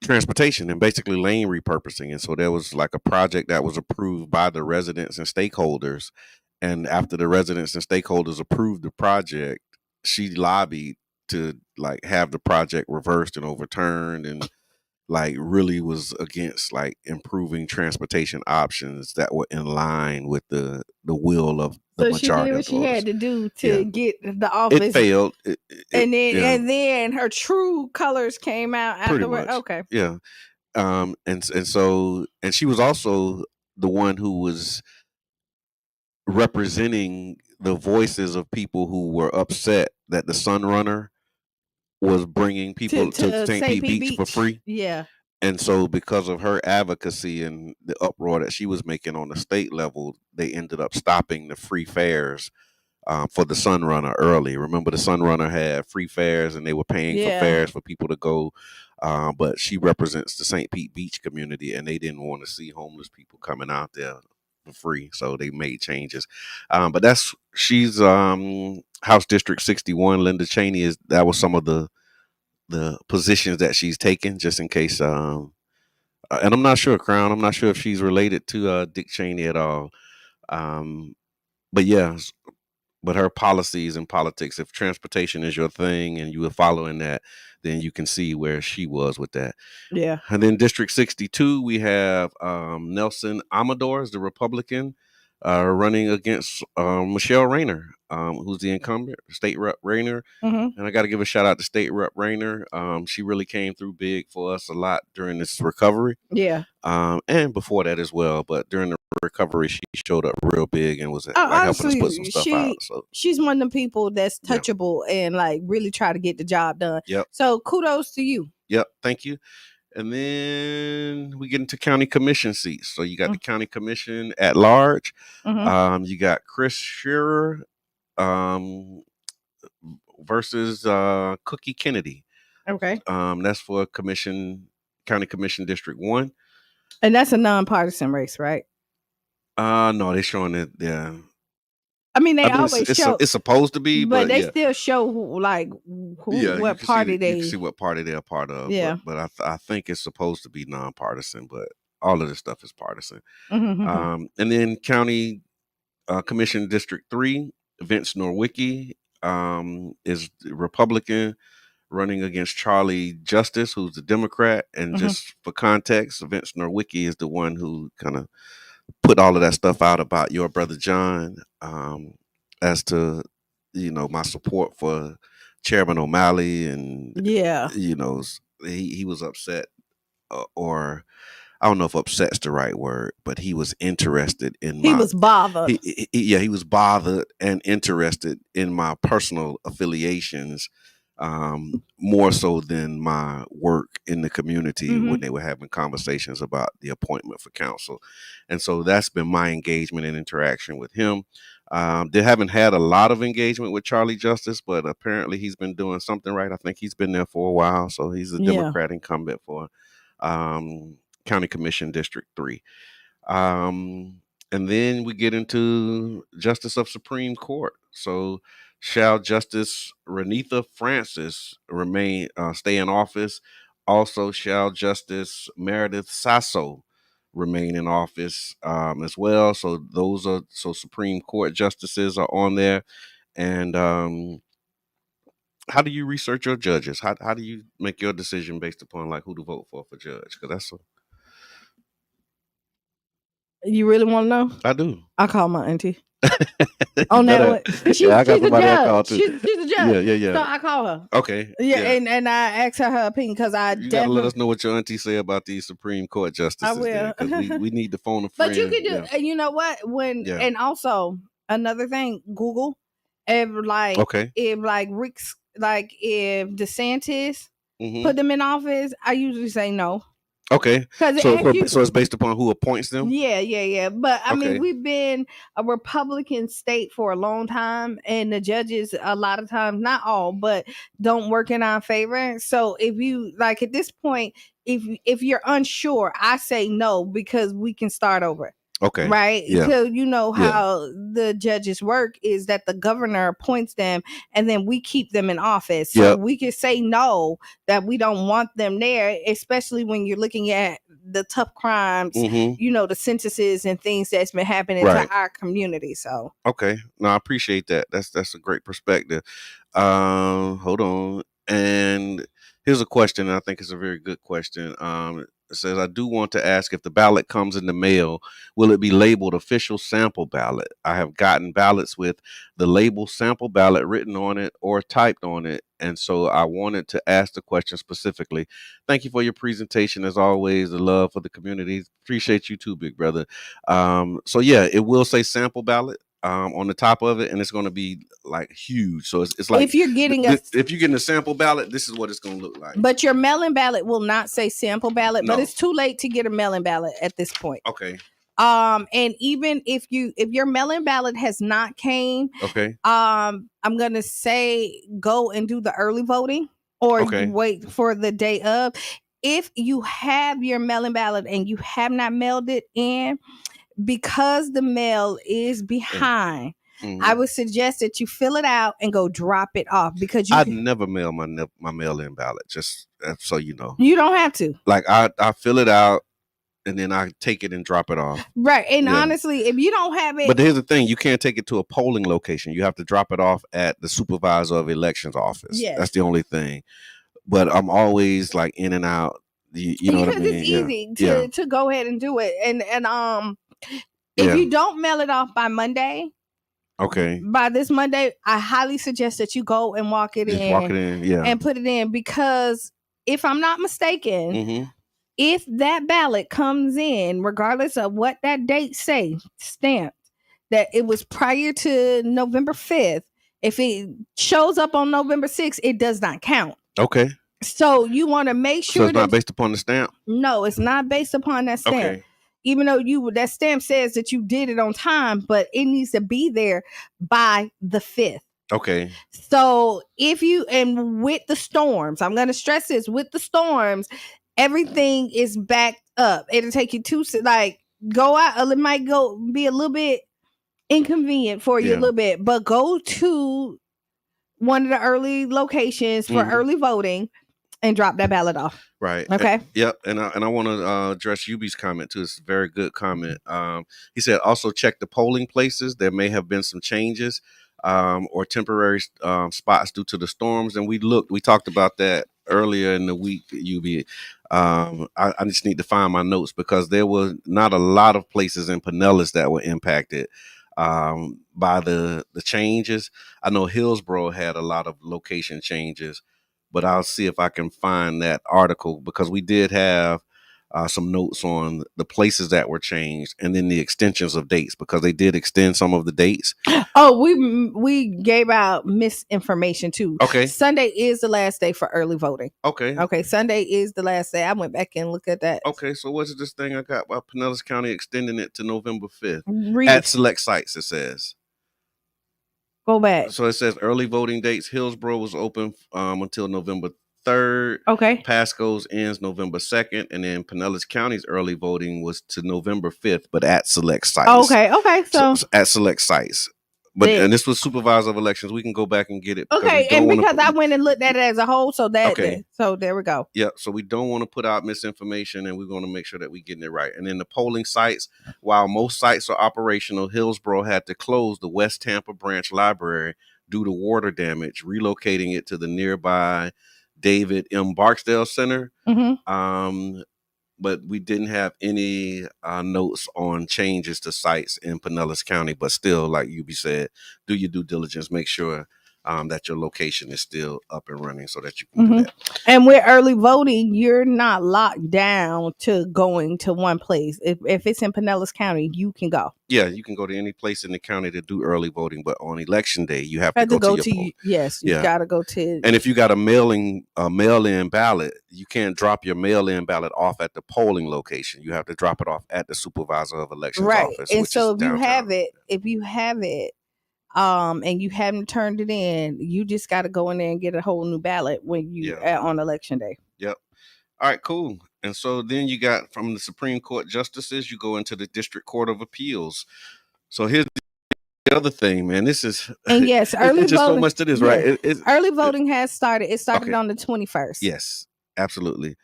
transportation and basically lane repurposing. And so there was like a project that was approved by the residents and stakeholders. And after the residents and stakeholders approved the project, she lobbied to like have the project reversed and overturned, and like really was against like improving transportation options that were in line with the will of the majority of the voters. So she did what she had to do to get the office. It failed. And then her true colors came out afterward. Okay. Yeah. And so she was also the one who was representing the voices of people who were upset that the Sunrunner was bringing people to St. Pete Beach for free. Yeah. And so because of her advocacy and the uproar that she was making on the state level, they ended up stopping the free fares for the Sunrunner early. Remember, the Sunrunner had free fares and they were paying for fares for people to go. But she represents the St. Pete Beach community, and they didn't want to see homeless people coming out there for free. So they made changes. But she's House District 61. Linda Cheney that was some of the positions that she's taken, just in case. And I'm not sure, Crown. I'm not sure if she's related to Dick Cheney at all. But yeah, but her policies and politics, if transportation is your thing and you were following that, then you can see where she was with that. Yeah. And then District 62, we have Nelson Amador, the Republican, running against Michelle Rayner, who's the incumbent, State Rep Rayner. Mm-hmm. And I got to give a shout out to State Rep Rayner. She really came through big for us a lot during this recovery. Yeah. And before that as well. But during the recovery, she showed up real big and was helping us put some stuff out. So she's one of the people that's touchable and like really try to get the job done. Yep. So kudos to you. Yep. Thank you. And then we get into county commission seats. So you got the county commission at large. Mm-hmm. You got Chris Shearer versus Cookie Kennedy. Okay. That's for county commission District 1. And that's a nonpartisan race, right? No, they're showing it. Yeah. I mean, they always show it's supposed to be, but they still show what party you can see what party they're a part of. Yeah, but I think it's supposed to be nonpartisan, but all of this stuff is partisan. Mm-hmm. And then county commission District 3, Vince Norwicki is Republican, running against Charlie Justice, who's the Democrat. And just for context, Vince Norwicki is the one who kind of put all of that stuff out about your brother John, as to my support for Chairman O'Malley, and he was upset, or I don't know if upset's the right word, but he was interested in he was bothered. He was bothered and interested in my personal affiliations, more so than my work in the community when they were having conversations about the appointment for council. And so that's been my engagement and interaction with him. They haven't had a lot of engagement with Charlie Justice, but apparently he's been doing something right. I think he's been there for a while. So he's a Democrat incumbent for County Commission District 3. And then we get into Justice of Supreme Court. So shall Justice Renitha Francis stay in office? Also, shall Justice Meredith Sasso remain in office as well? So Supreme Court justices are on there. And how do you research your judges? How do you make your decision based upon like who to vote for judge? Because that's you really want to know? I do. I call my auntie. On that one. She's a judge. She's a judge. Yeah. So I call her. Okay. Yeah. And I asked her opinion because you gotta let us know what your auntie say about these Supreme Court justices. I will. Because we need to phone a friend. But you can do, you know what? And also another thing, Google, if Rick's, if DeSantis put them in office, I usually say no. Okay. So it's based upon who appoints them? Yeah. But I mean, we've been a Republican state for a long time, and the judges a lot of times, not all, but don't work in our favor. So if you at this point, if you're unsure, I say no, because we can start over. Okay. Right. Yeah. So you know how the judges work is that the governor appoints them and then we keep them in office. So we can say no, that we don't want them there, especially when you're looking at the tough crimes, the sentences and things that's been happening to our community. So okay. No, I appreciate that. That's a great perspective. Hold on. And here's a question, and I think it's a very good question. It says, I do want to ask, if the ballot comes in the mail, will it be labeled official sample ballot? I have gotten ballots with the label sample ballot written on it or typed on it. And so I wanted to ask the question specifically. Thank you for your presentation. As always, the love for the community. Appreciate you too, big brother. So yeah, it will say sample ballot on the top of it, and it's going to be huge. So it's like, if you're getting a sample ballot, this is what it's going to look like. But your mail-in ballot will not say sample ballot, but it's too late to get a mail-in ballot at this point. Okay. And even if your mail-in ballot has not came, I'm gonna say go and do the early voting or wait for the day of. If you have your mail-in ballot and you have not mailed it in, because the mail is behind, I would suggest that you fill it out and go drop it off, because I'd never mail my mail-in ballot, just so you know. You don't have to. I fill it out and then I take it and drop it off. Right. And honestly, if you don't have it. But here's the thing, you can't take it to a polling location. You have to drop it off at the supervisor of elections office. Yes. That's the only thing. But I'm always in and out. You know what I mean? It's easy to go ahead and do it. And if you don't mail it off by Monday, by this Monday, I highly suggest that you go and walk it in, and put it in, because if I'm not mistaken, if that ballot comes in, regardless of what that date say, stamped that it was prior to November 5th, if it shows up on November 6th, it does not count. Okay. So you want to make sure so it's not based upon the stamp? No, it's not based upon that stamp. Okay. Even though that stamp says that you did it on time, but it needs to be there by the 5th. Okay. So and with the storms, I'm going to stress this, with the storms, everything is backed up. It'll take you go out. It might be a little bit inconvenient for you a little bit, but go to one of the early locations for early voting and drop that ballot off. Right. Okay. Yep. And I want to address Yubi's comment too. It's a very good comment. He said also check the polling places. There may have been some changes or temporary spots due to the storms. And we talked about that earlier in the week, Yubi. I just need to find my notes, because there was not a lot of places in Pinellas that were impacted by the changes. I know Hillsborough had a lot of location changes, but I'll see if I can find that article, because we did have some notes on the places that were changed, and then the extensions of dates, because they did extend some of the dates. Oh, we gave out misinformation too. Okay. Sunday is the last day for early voting. Okay. Okay. Sunday is the last day. I went back and looked at that. Okay. So what's this thing I got about Pinellas County extending it to November 5th? At select sites, it says. Go back. So it says early voting dates. Hillsborough was open until November 3rd. Okay. Pasco's ends November 2nd, and then Pinellas County's early voting was to November 5th, but at select sites. Okay. So at select sites. But and this was supervisor of elections. We can go back and get it. Okay, and because I went and looked at it as a whole, so so there we go. Yeah, so we don't want to put out misinformation, and we're going to make sure that we're getting it right. And then the polling sites, while most sites are operational, Hillsborough had to close the West Tampa branch library due to water damage, relocating it to the nearby David M. Barksdale Center. but we didn't have any notes on changes to sites in Pinellas County. But still, like you said, do your due diligence. Make sure that your location is still up and running so that you can do that. And with early voting, you're not locked down to going to one place. If it's in Pinellas County, you can go. Yeah, you can go to any place in the county to do early voting, but on election day, you have to go to your poll. Yes, you gotta go to. And if you got a mail-in ballot, you can't drop your mail-in ballot off at the polling location. You have to drop it off at the supervisor of elections office. And so if you have it, and you haven't turned it in, you just got to go in there and get a whole new ballot when you on election day. Yep. All right, cool. And so then you got from the Supreme Court justices, you go into the District Court of Appeals. So here's the other thing, man. This is and yes, early voting. So much to this, right? Early voting has started. It started on the 21st. Yes, absolutely.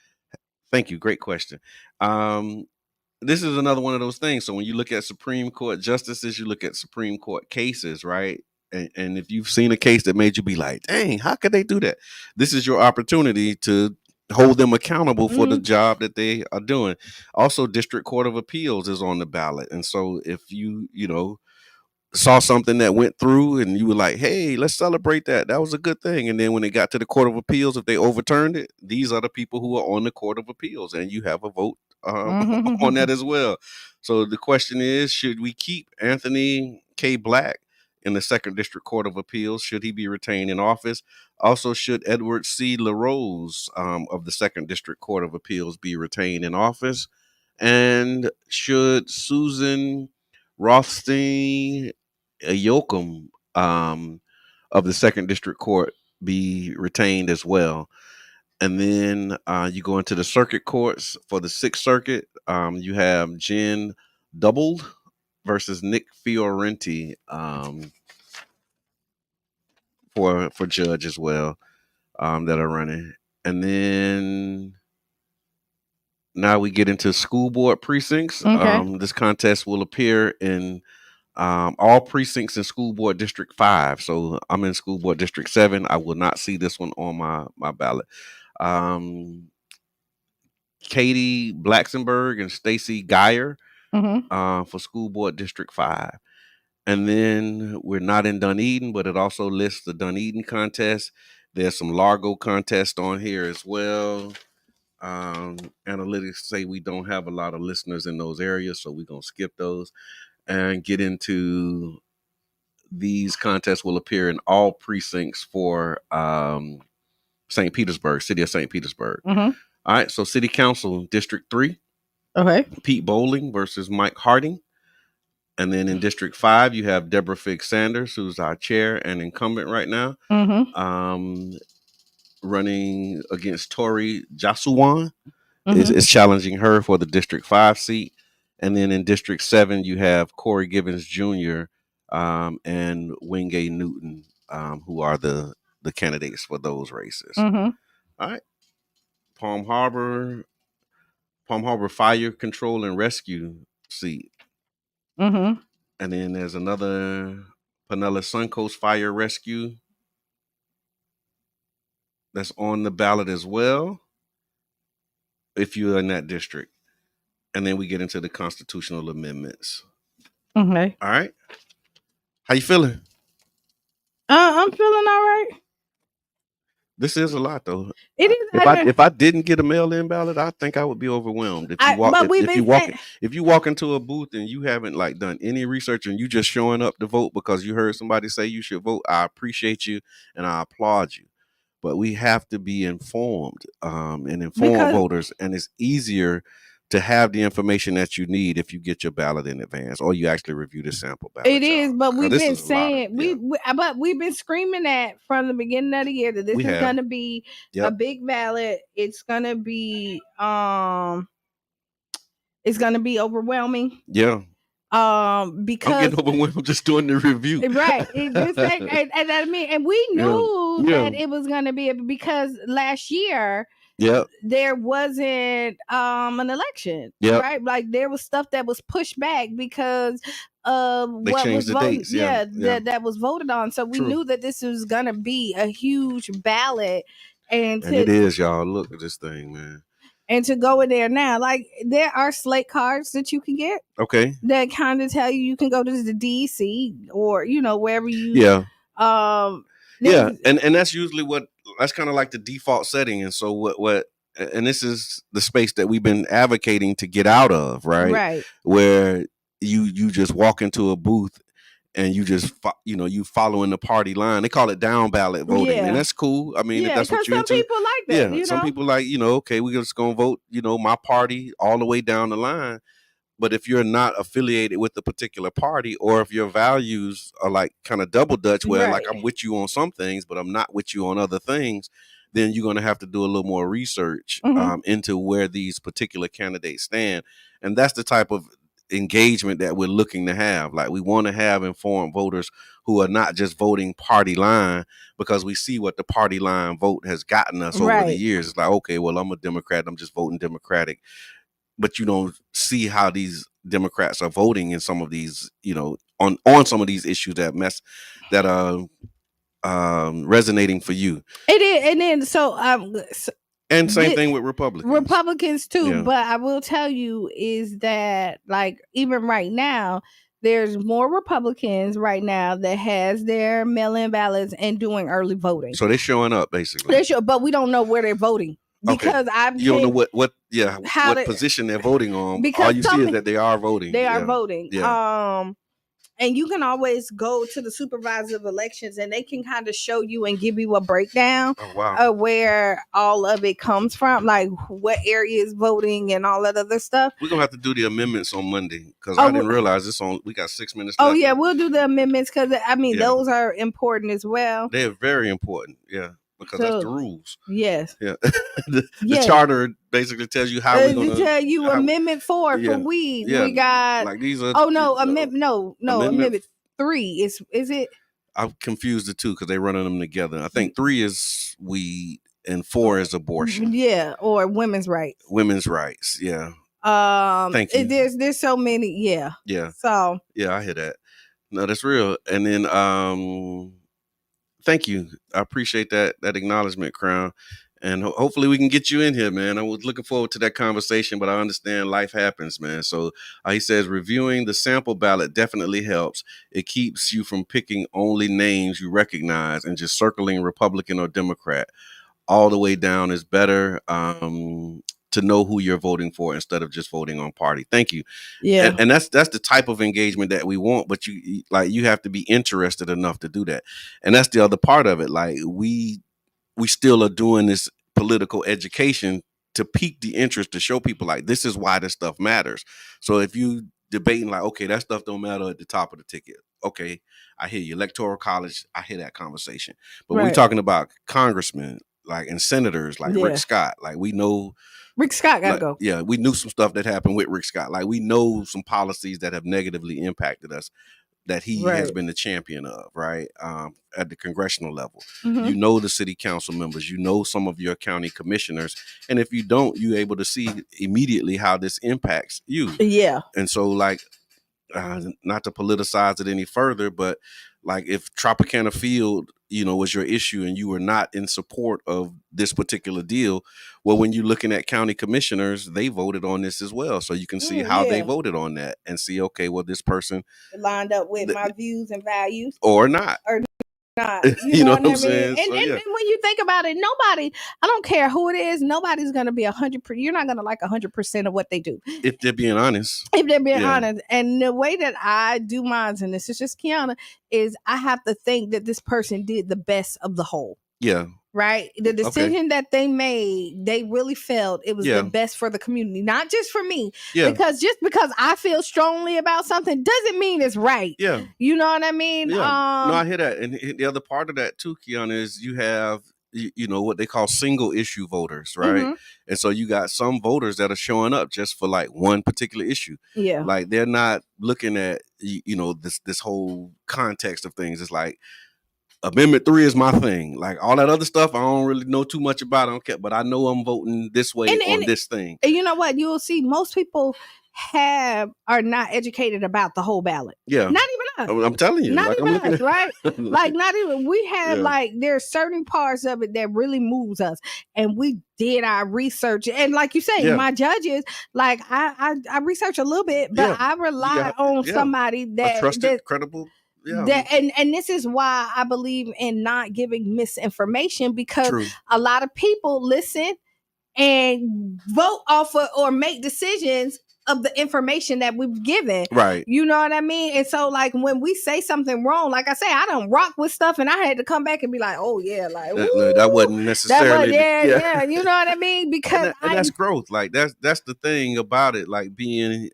Thank you. Great question. This is another one of those things. So when you look at Supreme Court justices, you look at Supreme Court cases, right? And if you've seen a case that made you be like, dang, how could they do that? This is your opportunity to hold them accountable for the job that they are doing. Also, District Court of Appeals is on the ballot. And so if you saw something that went through and you were like, hey, let's celebrate that. That was a good thing. And then when it got to the Court of Appeals, if they overturned it, these are the people who are on the Court of Appeals, and you have a vote on that as well. So the question is, should we keep Anthony K. Black in the 2nd District Court of Appeals? Should he be retained in office? Also, should Edward C. LaRose of the 2nd District Court of Appeals be retained in office? And should Susan Rothstein Yoakum of the 2nd District Court be retained as well? And then you go into the circuit courts for the 6th Circuit. You have Jen Doubled versus Nick Fiorenti for judge as well that are running. And then now we get into school board precincts. This contest will appear in all precincts in School Board District 5. So I'm in School Board District 7. I will not see this one on my ballot. Katie Blacksenberg and Stacy Geyer for School Board District 5. And then we're not in Dunedin, but it also lists the Dunedin contest. There's some Largo contest on here as well. Analytics say we don't have a lot of listeners in those areas, so we're going to skip those and get into these contests will appear in all precincts for St. Petersburg, City of St. Petersburg. All right, so City Council, District 3. Okay. Pete Bowling versus Mike Harding. And then in District 5, you have Deborah Figg Sanders, who's our chair and incumbent right now, running against Tori Jasuwan. Is challenging her for the District 5 seat. And then in District 7, you have Corey Gibbons Jr. And Wingay Newton, who are the candidates for those races. All right. Palm Harbor Fire Control and Rescue seat. And then there's another Pinellas Suncoast Fire Rescue that's on the ballot as well, if you're in that district. And then we get into the constitutional amendments. Okay. All right. How you feeling? I'm feeling all right. This is a lot, though. It is. If I didn't get a mail-in ballot, I think I would be overwhelmed. If you walk into a booth and you haven't done any research and you just showing up to vote because you heard somebody say you should vote, I appreciate you and I applaud you. But we have to be informed and inform voters, and it's easier to have the information that you need if you get your ballot in advance or you actually review the sample ballot. It is, but we've been saying but we've been screaming that from the beginning of the year that this is going to be a big ballot. It's going to be overwhelming. Yeah. Because I'm getting overwhelmed just doing the review. Right. And we knew that it was going to be because last year there wasn't an election, right? Like there was stuff that was pushed back because of they what was voted. That was voted on. So we knew that this was going to be a huge ballot, and it is, y'all. Look at this thing, man. And to go in there now, like there are slate cards that you can get. Okay. That kind of tell you can go to the DC or wherever you. Yeah. And that's usually that's kind of like the default setting. And so what and this is the space that we've been advocating to get out of, right? Right. Where you just walk into a booth and you just you following the party line. They call it down ballot voting, and that's cool. I mean, if that's what you're into. Some people like that. Yeah, some people like okay, we're just gonna vote my party all the way down the line. But if you're not affiliated with a particular party, or if your values are like kind of double Dutch, where like I'm with you on some things, but I'm not with you on other things, then you're going to have to do a little more research into where these particular candidates stand. And that's the type of engagement that we're looking to have. Like we want to have informed voters who are not just voting party line because we see what the party line vote has gotten us over the years. It's like, okay, well, I'm a Democrat. I'm just voting Democratic. But you don't see how these Democrats are voting in some of these, on some of these issues that are resonating for you. It is, and then and same thing with Republicans too. Yeah. But I will tell you is that like even right now, there's more Republicans right now that has their mail-in ballots and doing early voting. So they're showing up basically. But we don't know where they're voting. Because you don't know what position they're voting on. Because all you see is that they are voting. They are voting. Yeah. And you can always go to the supervisor of elections and they can kind of show you and give you a breakdown of where all of it comes from, like what area is voting and all that other stuff. We're gonna have to do the amendments on Monday because I didn't realize we got 6 minutes left. Oh yeah, we'll do the amendments because those are important as well. They're very important. Yeah. Because that's the rules. Yes. Yeah. the charter basically tells you how we're going to tell you Amendment 4 for weed. Yeah. We got like these are Amendment 3 is it? I'm confused the two because they're running them together. I think 3 is weed and 4 is abortion. Yeah, or women's rights. Women's rights. Yeah. Thank you. There's so many. Yeah. Yeah. So yeah, I hear that. No, that's real. And then thank you. I appreciate that acknowledgement, Crown. And hopefully we can get you in here, man. I was looking forward to that conversation, but I understand life happens, man. So he says reviewing the sample ballot definitely helps. It keeps you from picking only names you recognize and just circling Republican or Democrat. All the way down is better to know who you're voting for instead of just voting on party. Thank you. Yeah. And that's the type of engagement that we want, but you have to be interested enough to do that. And that's the other part of it. Like we still are doing this political education to pique the interest, to show people like this is why this stuff matters. So if you debating like, okay, that stuff don't matter at the top of the ticket. Okay, I hear you. Electoral college, I hear that conversation. But we're talking about congressmen like and senators like Rick Scott. Like we know Rick Scott gotta go. Yeah, we knew some stuff that happened with Rick Scott. Like we know some policies that have negatively impacted us that he has been the champion of, right? At the congressional level. Mm-hmm. You know the city council members, you know some of your county commissioners. And if you don't, you're able to see immediately how this impacts you. Yeah. And so like, not to politicize it any further, but like if Tropicana Field, was your issue and you were not in support of this particular deal, well, when you're looking at county commissioners, they voted on this as well. So you can see how they voted on that and see, okay, well, this person lined up with my views and values or not. Not, you know what I'm saying? And when you think about it, nobody, I don't care who it is, nobody's going to be 100%. You're not going to like 100% of what they do. If they're being honest. And the way that I do mine, and this is just Kiana, is I have to think that this person did the best of the whole. Yeah. Right? The decision that they made, they really felt it was the best for the community, not just for me. Yeah. Because just because I feel strongly about something doesn't mean it's right. Yeah. You know what I mean? Yeah. No, I hear that. And the other part of that too, Kiana, is you have, what they call single issue voters, right? Mm-hmm. And so you got some voters that are showing up just for like one particular issue. Yeah. Like they're not looking at, this whole context of things. It's like, Amendment 3 is my thing. Like all that other stuff, I don't really know too much about. I don't care, but I know I'm voting this way on this thing. And you know what? You'll see most people are not educated about the whole ballot. Yeah. Not even I'm telling you. Not like, even I'm looking us, right? Like, not even, we have like, there's certain parts of it that really moves us. And we did our research. And like you say, my judges, like I research a little bit, but I rely on somebody that trusted, credible. And this is why I believe in not giving misinformation, because a lot of people listen and vote off of, or make decisions of the information that we've given. Right. You know what I mean? And so like when we say something wrong, like I say, I don't rock with stuff and I had to come back and be like, oh yeah, like that wasn't necessarily yeah, you know what I mean? Because and that's growth. Like that's the thing about it, like being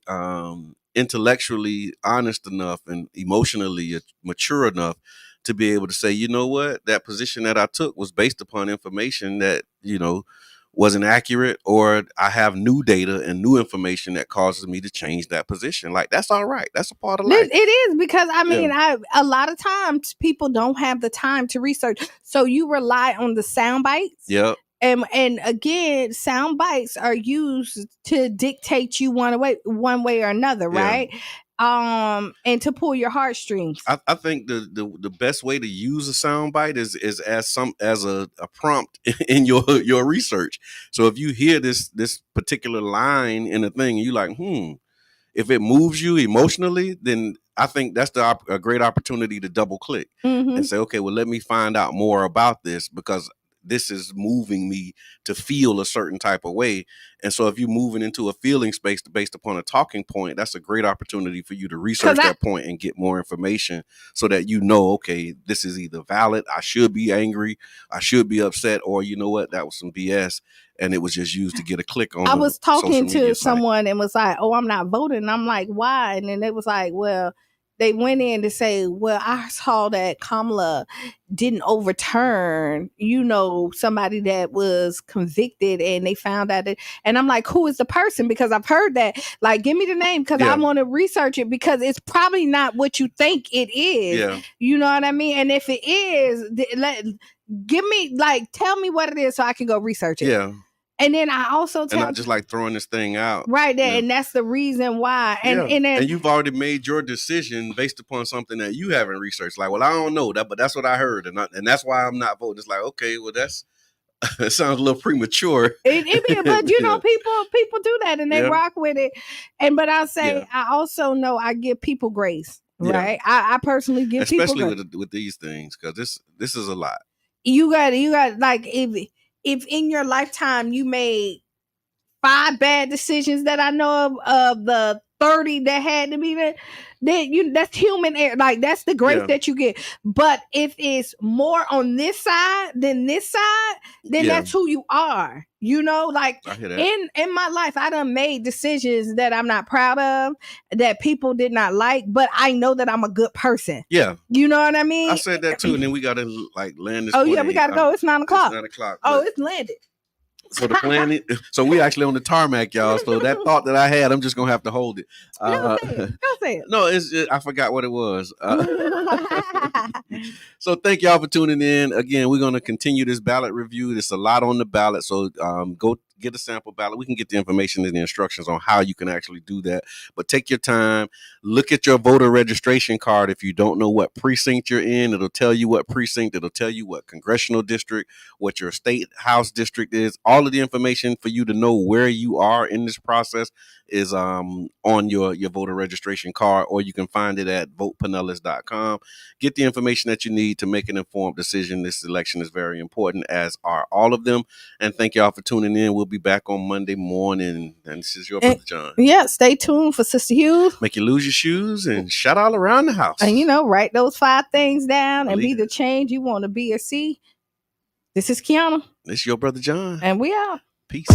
intellectually honest enough and emotionally mature enough to be able to say, you know what, that position that I took was based upon information that, wasn't accurate, or I have new data and new information that causes me to change that position. Like, that's all right. That's a part of life. It is, because I mean, a lot of times people don't have the time to research. So you rely on the sound bites. Yep. And again, sound bites are used to dictate you one way or another, right? And to pull your heartstrings. I think the best way to use a soundbite is as a prompt in your research. So if you hear this particular line in a thing and you like, if it moves you emotionally, then I think that's a great opportunity to double click and say, okay, well, let me find out more about this, because this is moving me to feel a certain type of way. And so if you're moving into a feeling space based upon a talking point, that's a great opportunity for you to research that point and get more information, so that okay, this is either valid, I should be angry, I should be upset, or you know what, that was some BS and it was just used to get a click on. I was talking to someone and was like, oh, I'm not voting. And I'm like, why? And then it was like, well, they went in to say, well, I saw that Kamala didn't overturn, somebody that was convicted, and they found out that, and I'm like, who is the person? Because I've heard that, like, give me the name, because I want to research it, because it's probably not what you think it is. Yeah. You know what I mean? And if it is, give me, like, tell me what it is so I can go research it. Yeah. And then I also and not just like throwing this thing out right there, and that's the reason why. And you've already made your decision based upon something that you haven't researched. Like, well, I don't know that, but that's what I heard, and that's why I'm not voting. It's like, okay, well, it sounds a little premature. But people do that and they rock with it. But I'll say, I also know I give people grace, right? I personally give people grace, especially with these things, because this is a lot. You got like, if in your lifetime you made 5 bad decisions that I know of the 30 that had to be there, then that's human error. Like, that's the grace that you get. But if it's more on this side than this side, then that's who you are. Like, in my life, I done made decisions that I'm not proud of, that people did not like, but I know that I'm a good person. Yeah. You know what I mean? I said that too, and then we got to land this. Oh, yeah, we got to go. It's 9 o'clock. It's 9 o'clock. Oh, it's landed. So the plan so we actually on the tarmac, y'all. So that thought that I had, I'm just gonna have to hold it. Go say it. No, I forgot what it was. So thank y'all for tuning in. Again, we're gonna continue this ballot review. There's a lot on the ballot, so go get a sample ballot. We can get the information and the instructions on how you can actually do that. But take your time. Look at your voter registration card. If you don't know what precinct you're in, it'll tell you what precinct. It'll tell you what congressional district, what your state house district is. All of the information for you to know where you are in this process is on your voter registration card, or you can find it at votepinellas.com. Get the information that you need to make an informed decision. This election is very important, as are all of them. And thank y'all for tuning in. We'll be back on Monday morning. And this is your brother John. Yeah, stay tuned for Sister Hughes. Make you lose your shoes and shout all around the house. And write those 5 things down and be the change you want to be or see. This is Kiana. This is your brother John. And we out. Peace.